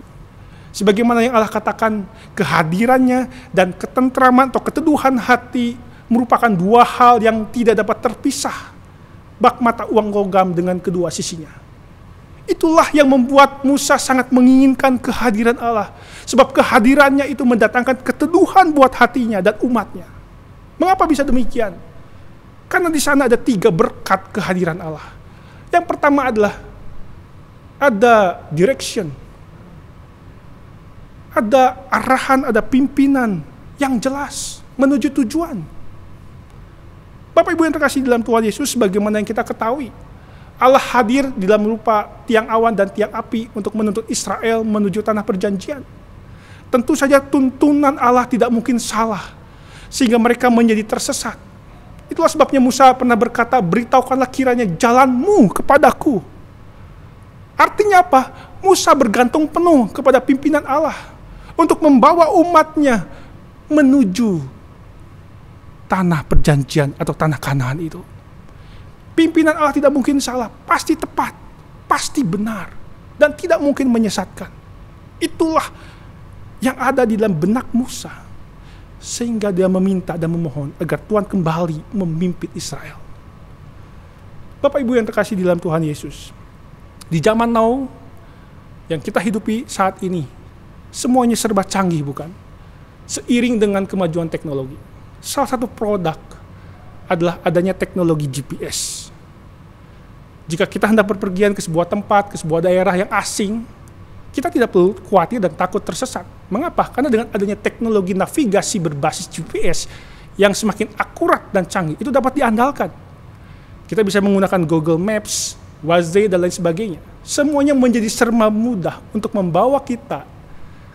Sebagaimana yang Allah katakan, kehadirannya dan ketentraman atau keteduhan hati merupakan dua hal yang tidak dapat terpisah. Bak mata uang logam dengan kedua sisinya. Itulah yang membuat Musa sangat menginginkan kehadiran Allah. Sebab kehadirannya itu mendatangkan keteduhan buat hatinya dan umatnya. Mengapa bisa demikian? Karena di sana ada 3 berkat kehadiran Allah. Yang pertama adalah ada direction. Ada arahan, ada pimpinan yang jelas menuju tujuan. Bapak Ibu yang terkasih dalam Tuhan Yesus, bagaimana yang kita ketahui, Allah hadir di dalam rupa tiang awan dan tiang api untuk menuntut Israel menuju tanah perjanjian. Tentu saja tuntunan Allah tidak mungkin salah, sehingga mereka menjadi tersesat. Itulah sebabnya Musa pernah berkata, beritahukanlah kiranya jalanmu kepadaku. Artinya apa? Musa bergantung penuh kepada pimpinan Allah untuk membawa umatnya menuju tanah perjanjian atau tanah Kanaan itu. Pimpinan Allah tidak mungkin salah, pasti tepat, pasti benar, dan tidak mungkin menyesatkan. Itulah yang ada di dalam benak Musa, sehingga dia meminta dan memohon agar Tuhan kembali memimpin Israel. Bapak Ibu yang terkasih di dalam Tuhan Yesus, di zaman now yang kita hidupi saat ini, semuanya serba canggih, bukan? Seiring dengan kemajuan teknologi. Salah satu produk adalah adanya teknologi GPS. Jika kita hendak berpergian ke sebuah tempat, ke sebuah daerah yang asing, kita tidak perlu khawatir dan takut tersesat. Mengapa? Karena dengan adanya teknologi navigasi berbasis GPS yang semakin akurat dan canggih, itu dapat diandalkan. Kita bisa menggunakan Google Maps, Waze, dan lain sebagainya. Semuanya menjadi serba mudah untuk membawa kita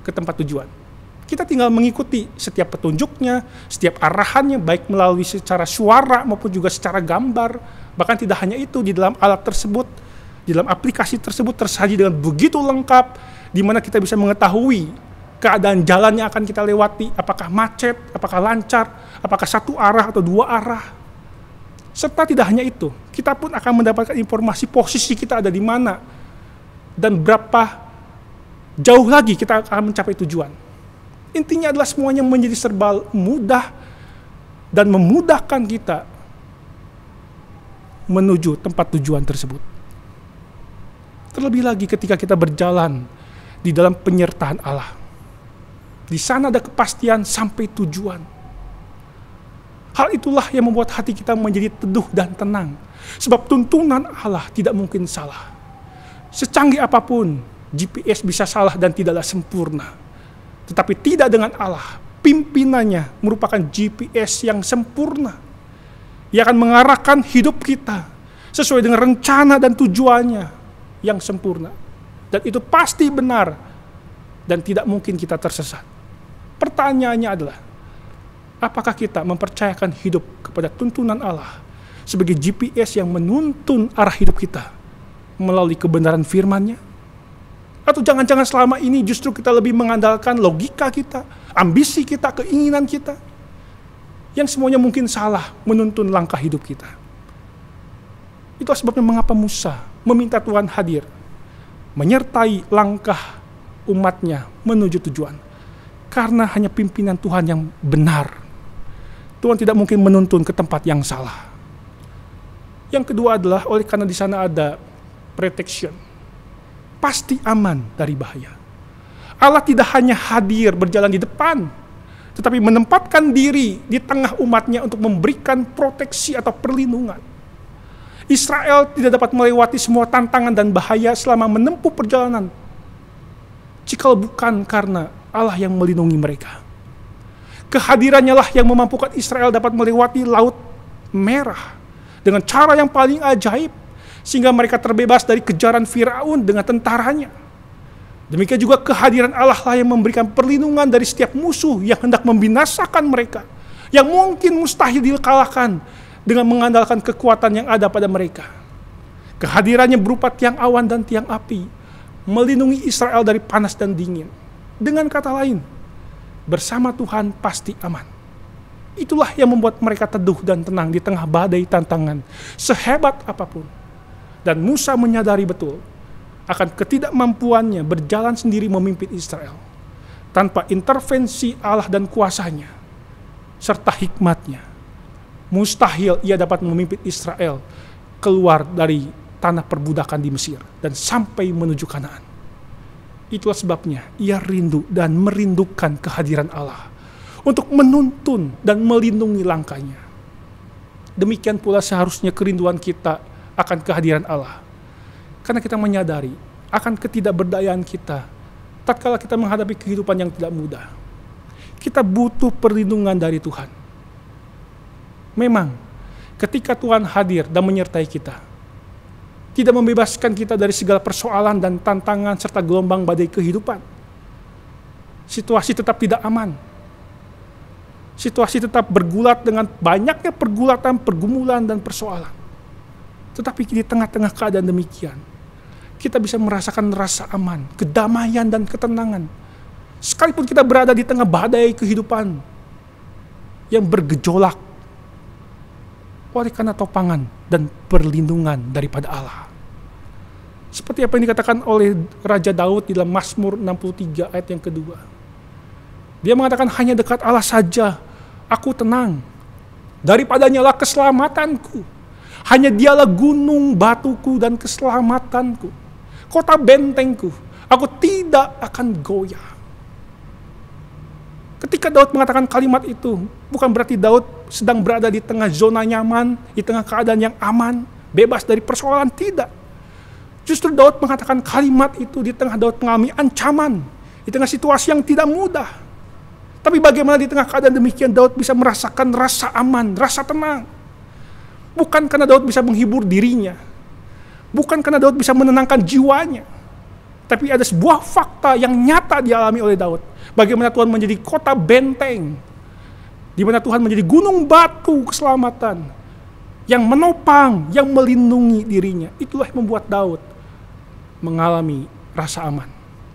ke tempat tujuan. Kita tinggal mengikuti setiap petunjuknya, setiap arahannya, baik melalui secara suara maupun juga secara gambar. Bahkan tidak hanya itu, di dalam alat tersebut, di dalam aplikasi tersebut tersaji dengan begitu lengkap, di mana kita bisa mengetahui keadaan jalan yang akan kita lewati, apakah macet, apakah lancar, apakah satu arah atau 2 arah. Serta tidak hanya itu, kita pun akan mendapatkan informasi posisi kita ada di mana, dan berapa jauh lagi kita akan mencapai tujuan. Intinya adalah semuanya menjadi serba mudah dan memudahkan kita menuju tempat tujuan tersebut. Terlebih lagi ketika kita berjalan di dalam penyertaan Allah. Di sana ada kepastian sampai tujuan. Hal itulah yang membuat hati kita menjadi teduh dan tenang. Sebab tuntunan Allah tidak mungkin salah. Secanggih apapun, GPS bisa salah dan tidaklah sempurna. Tetapi tidak dengan Allah. Pimpinannya merupakan GPS yang sempurna. Ia akan mengarahkan hidup kita sesuai dengan rencana dan tujuannya yang sempurna. Dan itu pasti benar dan tidak mungkin kita tersesat. Pertanyaannya adalah, apakah kita mempercayakan hidup kepada tuntunan Allah sebagai GPS yang menuntun arah hidup kita melalui kebenaran firman-Nya? Atau jangan-jangan selama ini justru kita lebih mengandalkan logika kita, ambisi kita, keinginan kita, yang semuanya mungkin salah menuntun langkah hidup kita. Itulah sebabnya mengapa Musa meminta Tuhan hadir, menyertai langkah umatnya menuju tujuan. Karena hanya pimpinan Tuhan yang benar. Tuhan tidak mungkin menuntun ke tempat yang salah. Yang kedua adalah oleh karena di sana ada protection. Pasti aman dari bahaya. Allah tidak hanya hadir berjalan di depan, tetapi menempatkan diri di tengah umatnya untuk memberikan proteksi atau perlindungan. Israel tidak dapat melewati semua tantangan dan bahaya selama menempuh perjalanan, jika bukan karena Allah yang melindungi mereka. Kehadirannya lah yang memampukan Israel dapat melewati Laut Merah dengan cara yang paling ajaib, sehingga mereka terbebas dari kejaran Firaun dengan tentaranya. Demikian juga kehadiran Allah lah yang memberikan perlindungan dari setiap musuh yang hendak membinasakan mereka, yang mungkin mustahil dikalahkan dengan mengandalkan kekuatan yang ada pada mereka. Kehadirannya berupa tiang awan dan tiang api, melindungi Israel dari panas dan dingin. Dengan kata lain, bersama Tuhan pasti aman. Itulah yang membuat mereka teduh dan tenang di tengah badai tantangan, sehebat apapun. Dan Musa menyadari betul akan ketidakmampuannya berjalan sendiri memimpin Israel. Tanpa intervensi Allah dan kuasanya, serta hikmatnya, mustahil ia dapat memimpin Israel keluar dari tanah perbudakan di Mesir dan sampai menuju Kanaan. Itulah sebabnya ia rindu dan merindukan kehadiran Allah untuk menuntun dan melindungi langkahnya. Demikian pula seharusnya kerinduan kita akan kehadiran Allah, karena kita menyadari akan ketidakberdayaan kita tatkala kita menghadapi kehidupan yang tidak mudah. Kita butuh perlindungan dari Tuhan. Memang, ketika Tuhan hadir dan menyertai kita, tidak membebaskan kita dari segala persoalan dan tantangan serta gelombang badai kehidupan. Situasi tetap tidak aman. Situasi tetap bergulat dengan banyaknya pergulatan, pergumulan, dan persoalan. Tetapi di tengah-tengah keadaan demikian, kita bisa merasakan rasa aman, kedamaian, dan ketenangan. Sekalipun kita berada di tengah badai kehidupan yang bergejolak, oleh karena topangan dan perlindungan daripada Allah. Seperti apa yang dikatakan oleh Raja Daud di dalam Mazmur 63 ayat yang kedua. Dia mengatakan, hanya dekat Allah saja aku tenang, daripadanya lah keselamatanku. Hanya dialah gunung batuku dan keselamatanku, kota bentengku, aku tidak akan goyah. Ketika Daud mengatakan kalimat itu, bukan berarti Daud sedang berada di tengah zona nyaman, di tengah keadaan yang aman, bebas dari persoalan, tidak. Justru Daud mengatakan kalimat itu di tengah Daud mengalami ancaman, di tengah situasi yang tidak mudah. Tapi bagaimana di tengah keadaan demikian Daud bisa merasakan rasa aman, rasa tenang? Bukan karena Daud bisa menghibur dirinya, bukan karena Daud bisa menenangkan jiwanya, tapi ada sebuah fakta yang nyata dialami oleh Daud. Bagaimana Tuhan menjadi kota benteng, di mana Tuhan menjadi gunung batu keselamatan, yang menopang, yang melindungi dirinya. Itulah yang membuat Daud mengalami rasa aman,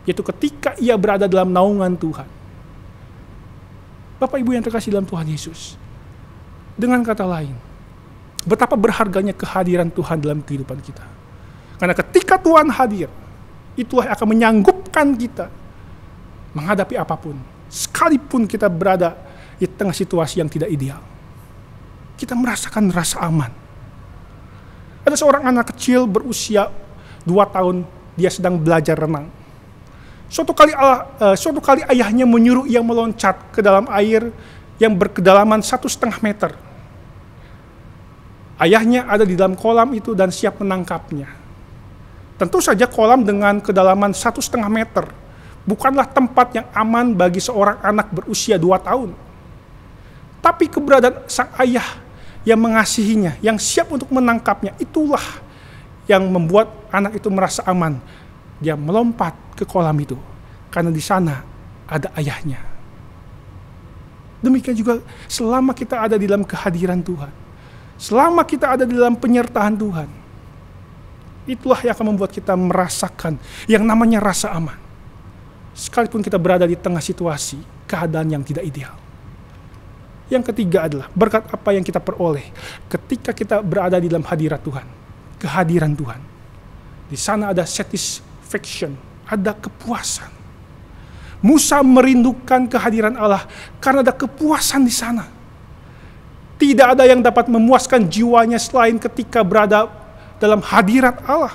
yaitu ketika ia berada dalam naungan Tuhan. Bapak Ibu yang terkasih dalam Tuhan Yesus, dengan kata lain, betapa berharganya kehadiran Tuhan dalam kehidupan kita. Karena ketika Tuhan hadir, itulah yang akan menyanggupkan kita menghadapi apapun, sekalipun kita berada di tengah situasi yang tidak ideal. Kita merasakan rasa aman. Ada seorang anak kecil berusia 2 tahun, dia sedang belajar renang. Suatu kali ayahnya menyuruh ia meloncat ke dalam air yang berkedalaman 1,5 meter. Ayahnya ada di dalam kolam itu dan siap menangkapnya. Tentu saja kolam dengan kedalaman 1,5 meter bukanlah tempat yang aman bagi seorang anak berusia 2 tahun. Tapi keberadaan sang ayah yang mengasihinya, yang siap untuk menangkapnya, itulah yang membuat anak itu merasa aman. Dia melompat ke kolam itu, karena di sana ada ayahnya. Demikian juga selama kita ada di dalam kehadiran Tuhan, selama kita ada di dalam penyertaan Tuhan, itulah yang akan membuat kita merasakan yang namanya rasa aman. Sekalipun kita berada di tengah situasi, keadaan yang tidak ideal. Yang ketiga adalah berkat apa yang kita peroleh ketika kita berada di dalam hadirat Tuhan, kehadiran Tuhan. Di sana ada satisfaction, ada kepuasan. Musa merindukan kehadiran Allah karena ada kepuasan di sana. Tidak ada yang dapat memuaskan jiwanya selain ketika berada dalam hadirat Allah.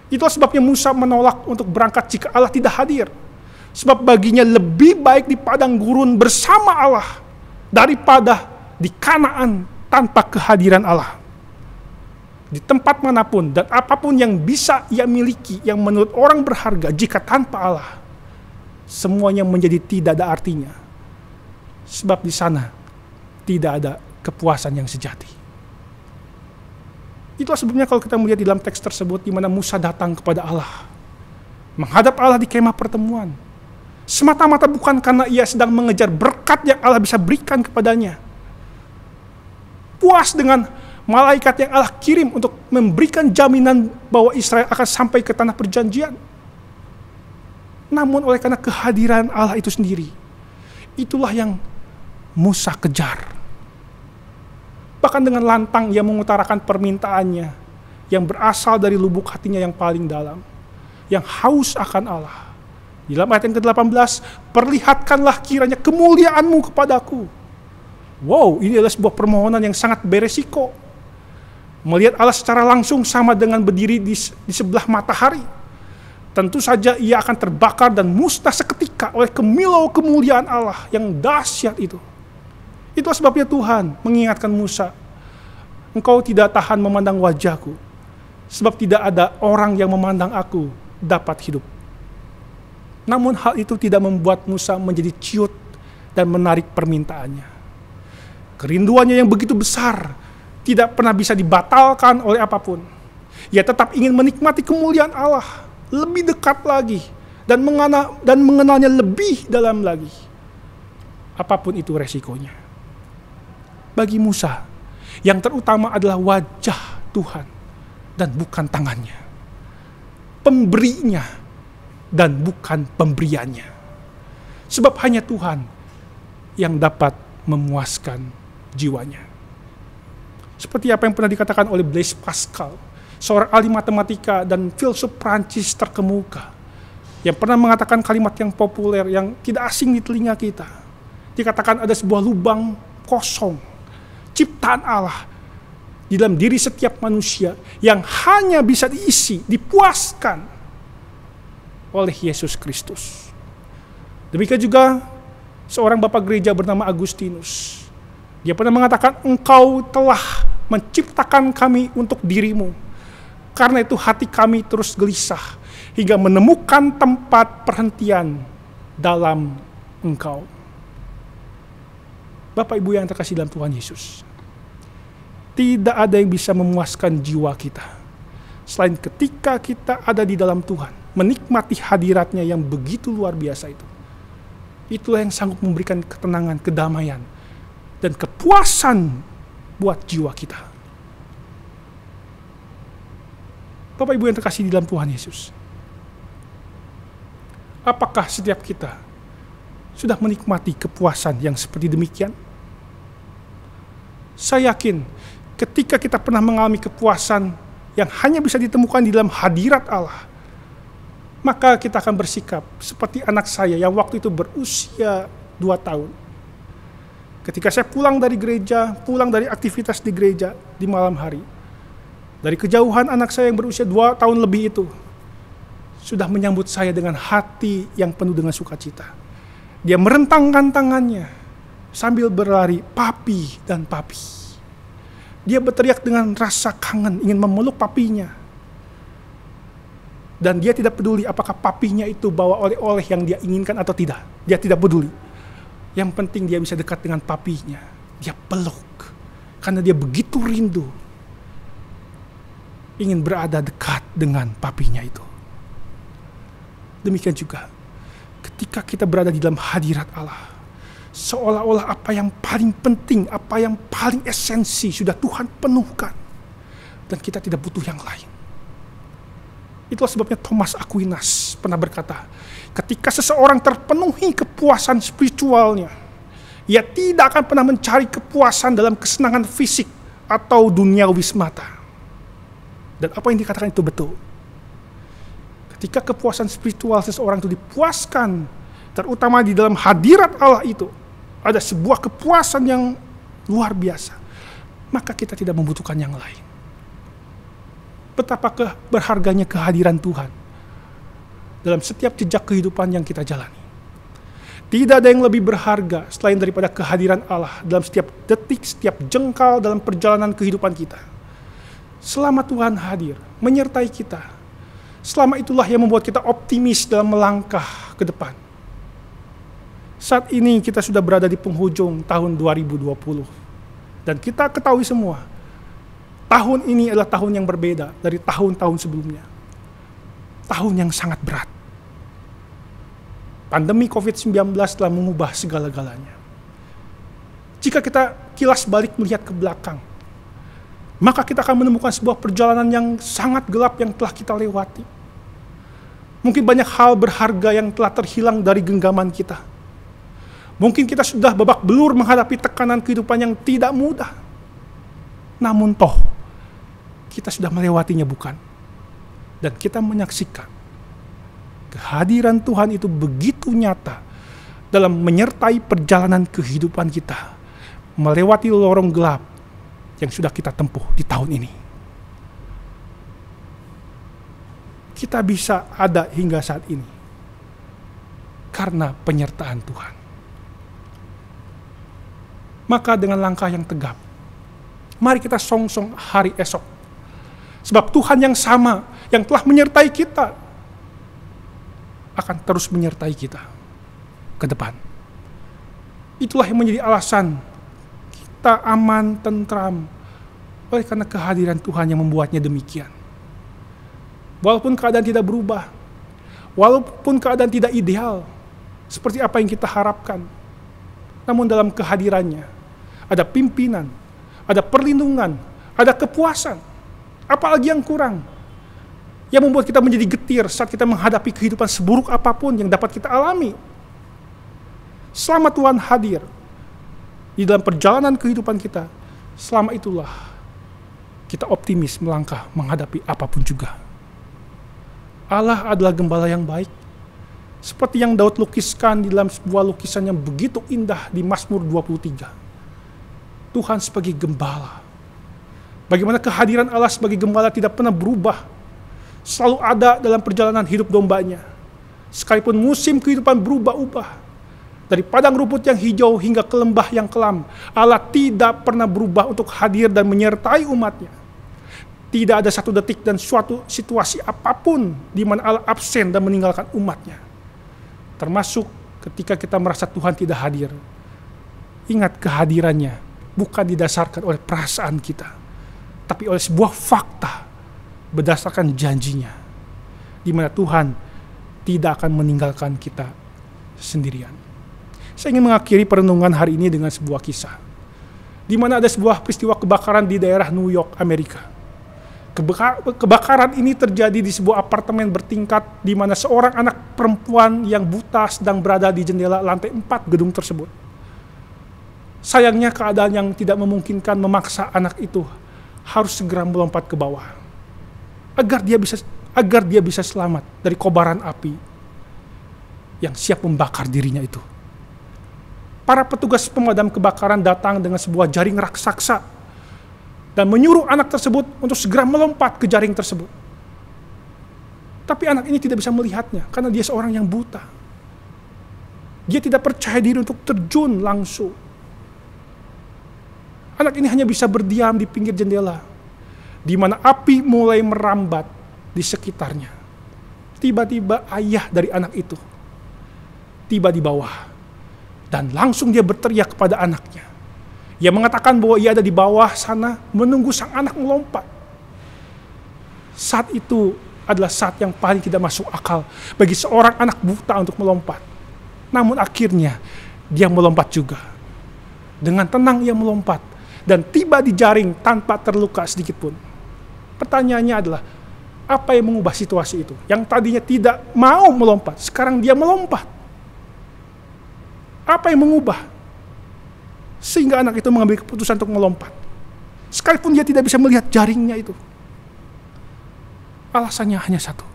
Itulah sebabnya Musa menolak untuk berangkat jika Allah tidak hadir. Sebab baginya lebih baik di padang gurun bersama Allah daripada di Kanaan tanpa kehadiran Allah. Di tempat manapun dan apapun yang bisa ia miliki yang menurut orang berharga, jika tanpa Allah, semuanya menjadi tidak ada artinya. Sebab di sana tidak ada kepuasan yang sejati. Itulah sebabnya kalau kita melihat di dalam teks tersebut di mana Musa datang kepada Allah, menghadap Allah di kemah pertemuan, semata-mata bukan karena ia sedang mengejar berkat yang Allah bisa berikan kepadanya. Puas dengan malaikat yang Allah kirim untuk memberikan jaminan bahwa Israel akan sampai ke tanah perjanjian. Namun oleh karena kehadiran Allah itu sendiri, itulah yang Musa kejar. Bahkan dengan lantang ia mengutarakan permintaannya yang berasal dari lubuk hatinya yang paling dalam, yang haus akan Allah. Di dalam ayat yang ke-18, perlihatkanlah kiranya kemuliaan-Mu kepadaku. Wow, ini adalah sebuah permohonan yang sangat beresiko. Melihat Allah secara langsung sama dengan berdiri di sebelah matahari. Tentu saja ia akan terbakar dan musnah seketika oleh kemilau kemuliaan Allah yang dahsyat itu. Itulah sebabnya Tuhan mengingatkan Musa, engkau tidak tahan memandang wajahku, sebab tidak ada orang yang memandang aku dapat hidup. Namun hal itu tidak membuat Musa menjadi ciut dan menarik permintaannya. Kerinduannya yang begitu besar tidak pernah bisa dibatalkan oleh apapun. Ia tetap ingin menikmati kemuliaan Allah lebih dekat lagi dan mengenalnya lebih dalam lagi. Apapun itu resikonya. Bagi Musa, yang terutama adalah wajah Tuhan dan bukan tangannya. Pemberinya dan bukan pemberiannya. Sebab hanya Tuhan yang dapat memuaskan jiwanya. Seperti apa yang pernah dikatakan oleh Blaise Pascal, seorang ahli matematika dan filsuf Prancis terkemuka, yang pernah mengatakan kalimat yang populer yang tidak asing di telinga kita. Dikatakan ada sebuah lubang kosong, ciptaan Allah di dalam diri setiap manusia yang hanya bisa diisi, dipuaskan oleh Yesus Kristus. Demikian juga seorang bapak gereja bernama Agustinus. Dia pernah mengatakan, engkau telah menciptakan kami untuk dirimu. Karena itu hati kami terus gelisah hingga menemukan tempat perhentian dalam engkau. Bapak Ibu yang terkasih dalam Tuhan Yesus, tidak ada yang bisa memuaskan jiwa kita selain ketika kita ada di dalam Tuhan, menikmati hadiratnya yang begitu luar biasa itu. Itulah yang sanggup memberikan ketenangan, kedamaian, dan kepuasan buat jiwa kita. Bapak Ibu yang terkasih di dalam Tuhan Yesus, apakah setiap kita sudah menikmati kepuasan yang seperti demikian? Saya yakin ketika kita pernah mengalami kepuasan yang hanya bisa ditemukan di dalam hadirat Allah, maka kita akan bersikap seperti anak saya yang waktu itu berusia 2 tahun. Ketika saya pulang dari gereja, pulang dari aktivitas di gereja di malam hari, dari kejauhan anak saya yang berusia 2 tahun lebih itu sudah menyambut saya dengan hati yang penuh dengan sukacita. Dia merentangkan tangannya sambil berlari, papi dan papi. Dia berteriak dengan rasa kangen, ingin memeluk papinya. Dan dia tidak peduli apakah papinya itu bawa oleh-oleh yang dia inginkan atau tidak. Dia tidak peduli. Yang penting dia bisa dekat dengan papinya. Dia peluk. Karena dia begitu rindu ingin berada dekat dengan papinya itu. Demikian juga ketika kita berada di dalam hadirat Allah, seolah-olah apa yang paling penting, apa yang paling esensi sudah Tuhan penuhkan. Dan kita tidak butuh yang lain. Itulah sebabnya Thomas Aquinas pernah berkata, ketika seseorang terpenuhi kepuasan spiritualnya, ia tidak akan pernah mencari kepuasan dalam kesenangan fisik atau duniawi semata. Dan apa yang dikatakan itu betul. Ketika kepuasan spiritual seseorang itu dipuaskan, terutama di dalam hadirat Allah itu, ada sebuah kepuasan yang luar biasa, maka kita tidak membutuhkan yang lain. Betapa berharganya kehadiran Tuhan dalam setiap jejak kehidupan yang kita jalani. Tidak ada yang lebih berharga selain daripada kehadiran Allah dalam setiap detik, setiap jengkal dalam perjalanan kehidupan kita. Selama Tuhan hadir, menyertai kita, selama itulah yang membuat kita optimis dalam melangkah ke depan. Saat ini kita sudah berada di penghujung tahun 2020. Dan kita ketahui semua, tahun ini adalah tahun yang berbeda dari tahun-tahun sebelumnya. Tahun yang sangat berat. Pandemi COVID-19 telah mengubah segala-galanya. Jika kita kilas balik melihat ke belakang, maka kita akan menemukan sebuah perjalanan yang sangat gelap yang telah kita lewati. Mungkin banyak hal berharga yang telah terhilang dari genggaman kita. Mungkin kita sudah babak belur menghadapi tekanan kehidupan yang tidak mudah. Namun toh, kita sudah melewatinya bukan? Dan kita menyaksikan kehadiran Tuhan itu begitu nyata dalam menyertai perjalanan kehidupan kita, melewati lorong gelap yang sudah kita tempuh di tahun ini. Kita bisa ada hingga saat ini karena penyertaan Tuhan. Maka dengan langkah yang tegap, mari kita songsong hari esok. Sebab Tuhan yang sama, yang telah menyertai kita, akan terus menyertai kita ke depan. Itulah yang menjadi alasan kita aman, tentram, oleh karena kehadiran Tuhan yang membuatnya demikian. Walaupun keadaan tidak berubah, walaupun keadaan tidak ideal, seperti apa yang kita harapkan, namun dalam kehadirannya, ada pimpinan, ada perlindungan, ada kepuasan, apalagi yang kurang, yang membuat kita menjadi getir saat kita menghadapi kehidupan seburuk apapun yang dapat kita alami. Selama Tuhan hadir di dalam perjalanan kehidupan kita, selama itulah kita optimis melangkah menghadapi apapun juga. Allah adalah gembala yang baik, seperti yang Daud lukiskan di dalam sebuah lukisan yang begitu indah di Mazmur 23. Tuhan sebagai gembala. Bagaimana kehadiran Allah sebagai gembala tidak pernah berubah, selalu ada dalam perjalanan hidup dombanya. Sekalipun musim kehidupan berubah-ubah, dari padang rumput yang hijau hingga ke lembah yang kelam, Allah tidak pernah berubah untuk hadir dan menyertai umatnya. Tidak ada satu detik dan suatu situasi apapun di mana Allah absen dan meninggalkan umatnya. Termasuk ketika kita merasa Tuhan tidak hadir. Ingat, kehadirannya bukan didasarkan oleh perasaan kita, tapi oleh sebuah fakta berdasarkan janjinya, di mana Tuhan tidak akan meninggalkan kita sendirian. Saya ingin mengakhiri perenungan hari ini dengan sebuah kisah, di mana ada sebuah peristiwa kebakaran di daerah New York, Amerika. Kebakaran ini terjadi di sebuah apartemen bertingkat, di mana seorang anak perempuan yang buta sedang berada di jendela lantai 4 gedung tersebut. Sayangnya keadaan yang tidak memungkinkan memaksa anak itu harus segera melompat ke bawah, agar dia bisa selamat dari kobaran api yang siap membakar dirinya itu. Para petugas pemadam kebakaran datang dengan sebuah jaring raksasa dan menyuruh anak tersebut untuk segera melompat ke jaring tersebut. Tapi anak ini tidak bisa melihatnya karena dia seorang yang buta. Dia tidak percaya diri untuk terjun langsung. Anak ini hanya bisa berdiam di pinggir jendela, di mana api mulai merambat di sekitarnya. Tiba-tiba ayah dari anak itu tiba di bawah, dan langsung dia berteriak kepada anaknya. Ia mengatakan bahwa ia ada di bawah sana menunggu sang anak melompat. Saat itu adalah saat yang paling tidak masuk akal bagi seorang anak buta untuk melompat. Namun akhirnya dia melompat juga. Dengan tenang ia melompat dan tiba di jaring tanpa terluka sedikit pun. Pertanyaannya adalah, apa yang mengubah situasi itu? Yang tadinya tidak mau melompat, sekarang dia melompat. Apa yang mengubah sehingga anak itu mengambil keputusan untuk melompat, sekalipun dia tidak bisa melihat jaringnya itu? Alasannya hanya satu,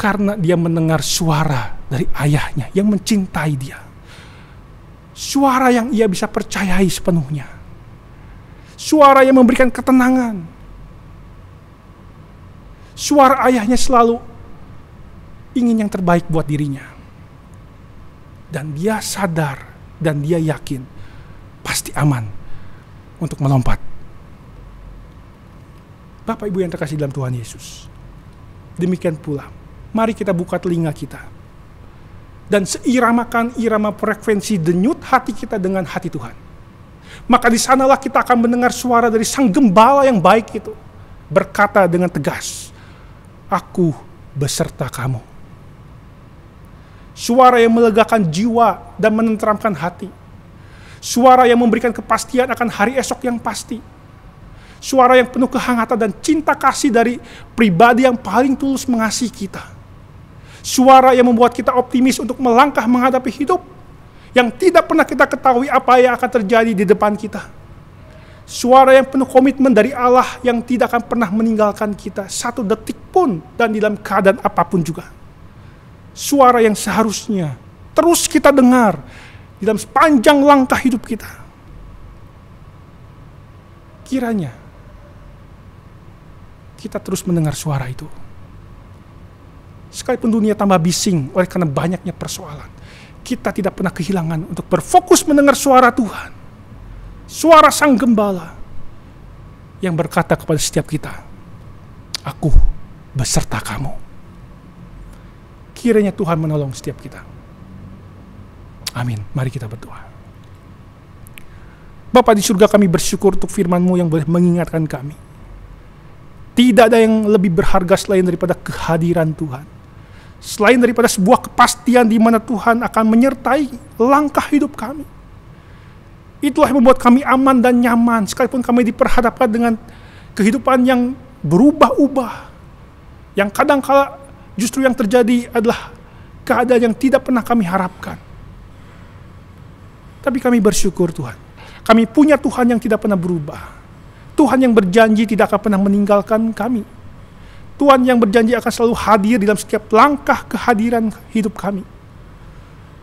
karena dia mendengar suara dari ayahnya yang mencintai dia. Suara yang ia bisa percayai sepenuhnya. Suara yang memberikan ketenangan. Suara ayahnya selalu ingin yang terbaik buat dirinya. Dan dia sadar dan dia yakin pasti aman untuk melompat. Bapak Ibu yang terkasih dalam Tuhan Yesus, demikian pula mari kita buka telinga kita dan seiramakan irama frekuensi denyut hati kita dengan hati Tuhan. Maka di sanalah kita akan mendengar suara dari Sang Gembala yang baik itu berkata dengan tegas, "Aku beserta kamu." Suara yang melegakan jiwa dan menenteramkan hati. Suara yang memberikan kepastian akan hari esok yang pasti. Suara yang penuh kehangatan dan cinta kasih dari pribadi yang paling tulus mengasihi kita. Suara yang membuat kita optimis untuk melangkah menghadapi hidup yang tidak pernah kita ketahui apa yang akan terjadi di depan kita. Suara yang penuh komitmen dari Allah yang tidak akan pernah meninggalkan kita satu detik pun dan di dalam keadaan apapun juga. Suara yang seharusnya terus kita dengar di dalam sepanjang langkah hidup kita. Kiranya kita terus mendengar suara itu. Sekalipun dunia tambah bising oleh karena banyaknya persoalan, kita tidak pernah kehilangan untuk berfokus mendengar suara Tuhan. Suara Sang Gembala yang berkata kepada setiap kita, "Aku beserta kamu." Kiranya Tuhan menolong setiap kita. Amin. Mari kita berdoa. Bapa di surga, kami bersyukur untuk firman-Mu yang boleh mengingatkan kami. Tidak ada yang lebih berharga selain daripada kehadiran Tuhan. Selain daripada sebuah kepastian di mana Tuhan akan menyertai langkah hidup kami. Itulah yang membuat kami aman dan nyaman sekalipun kami diperhadapkan dengan kehidupan yang berubah-ubah. Yang kadang-kala justru yang terjadi adalah keadaan yang tidak pernah kami harapkan. Tapi kami bersyukur Tuhan. Kami punya Tuhan yang tidak pernah berubah. Tuhan yang berjanji tidak akan pernah meninggalkan kami. Tuhan yang berjanji akan selalu hadir dalam setiap langkah kehadiran hidup kami.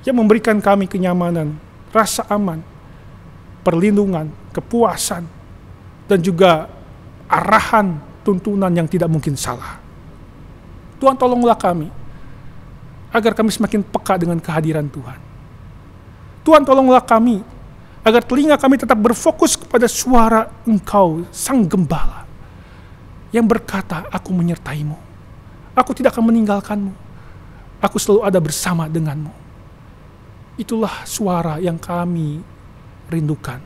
Yang memberikan kami kenyamanan, rasa aman, perlindungan, kepuasan, dan juga arahan tuntunan yang tidak mungkin salah. Tuhan, tolonglah kami agar kami semakin peka dengan kehadiran Tuhan. Tuhan, tolonglah kami agar telinga kami tetap berfokus kepada suara Engkau, Sang Gembala, yang berkata, "Aku menyertai-Mu. Aku tidak akan meninggalkan-Mu. Aku selalu ada bersama dengan-Mu." Itulah suara yang kami rindukan.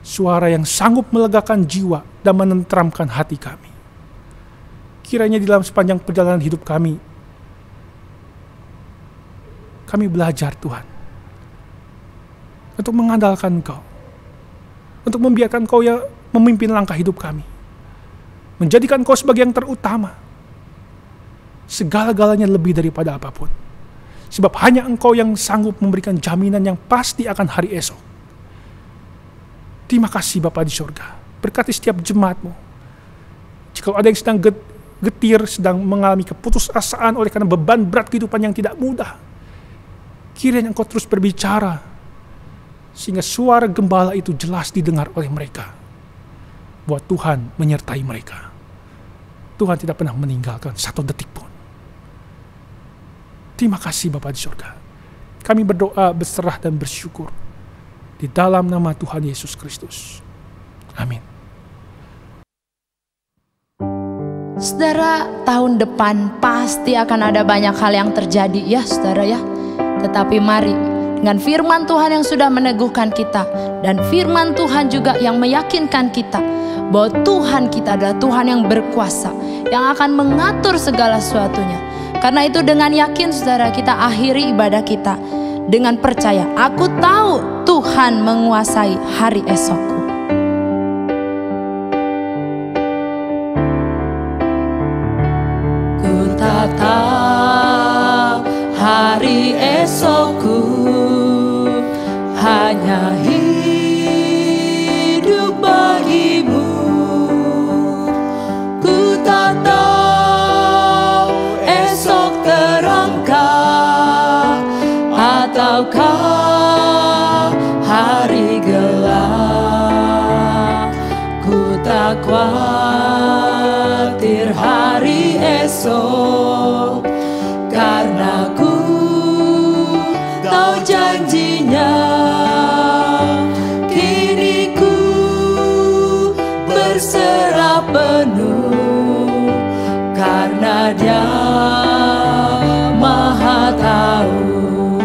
Suara yang sanggup melegakan jiwa dan menenteramkan hati kami. Kiranya di dalam sepanjang perjalanan hidup kami belajar Tuhan untuk mengandalkan Engkau, untuk membiarkan Engkau yang memimpin langkah hidup kami, menjadikan Engkau sebagai yang terutama, segala-galanya lebih daripada apapun, sebab hanya Engkau yang sanggup memberikan jaminan yang pasti akan hari esok. Terima kasih Bapa di surga, berkati setiap jemaat-Mu. Jika ada yang sedang getir, sedang mengalami keputusasaan oleh karena beban berat kehidupan yang tidak mudah, kiranya Engkau terus berbicara, sehingga suara Gembala itu jelas didengar oleh mereka, bahwa Tuhan menyertai mereka. Tuhan tidak pernah meninggalkan satu detik pun. Terima kasih Bapa di surga. Kami berdoa, berserah dan bersyukur di dalam nama Tuhan Yesus Kristus. Amin. Saudara, tahun depan pasti akan ada banyak hal yang terjadi ya saudara ya. Tetapi mari, dengan firman Tuhan yang sudah meneguhkan kita, dan firman Tuhan juga yang meyakinkan kita bahwa Tuhan kita adalah Tuhan yang berkuasa, yang akan mengatur segala sesuatunya. Karena itu dengan yakin saudara, kita akhiri ibadah kita dengan percaya, aku tahu Tuhan menguasai hari esokku. Ku tak tahu hari esokku, hanya hidup bagimu. Ku tak tahu esok terangkah ataukah hari gelap. Ku tak khawatir hari esok, karena ku tahu janjinya. Kini ku berserah penuh, karena Dia Maha tahu.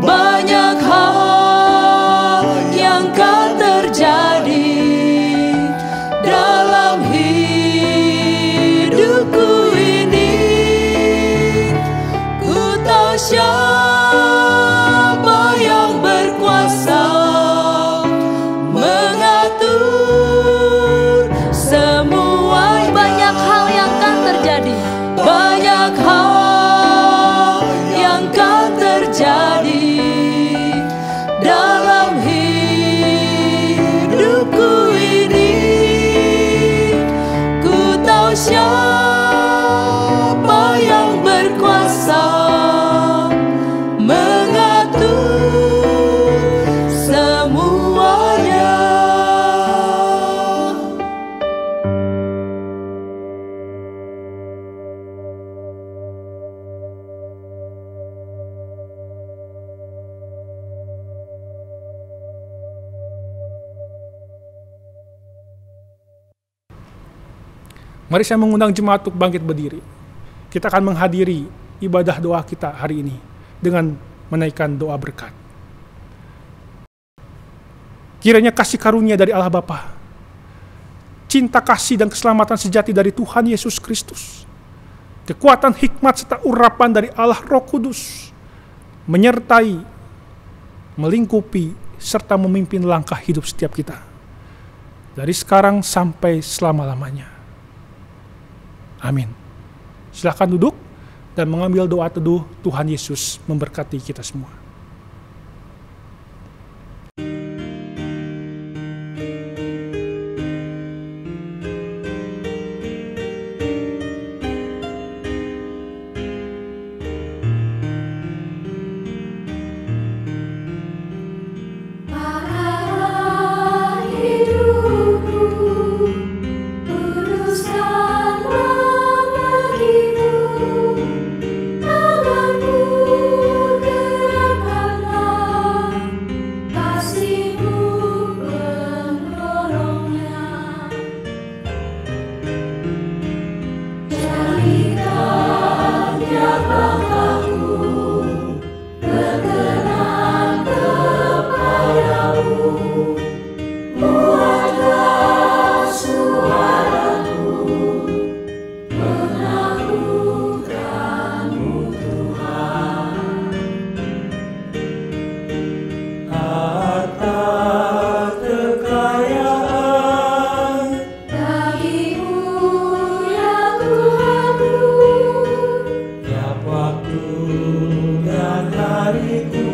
Banyak hal yang akan terjadi dalam hidupku ini. Ku tahu siapa yang berkuasa mengatur semua. Banyak hal yang akan terjadi. Banyak hal yang akan terjadi dalam hidupku ini. Ku tahu siapa yang berkuasa mengatur semuanya. Mari saya mengundang jemaat untuk bangkit berdiri. Kita akan menghadiri ibadah doa kita hari ini dengan menaikkan doa berkat. Kiranya kasih karunia dari Allah Bapa, cinta kasih dan keselamatan sejati dari Tuhan Yesus Kristus, kekuatan hikmat serta urapan dari Allah Roh Kudus, menyertai, melingkupi, serta memimpin langkah hidup setiap kita, dari sekarang sampai selama-lamanya. Amin. Silahkan duduk dan mengambil doa teduh. Tuhan Yesus memberkati kita semua. Waktu dan hariku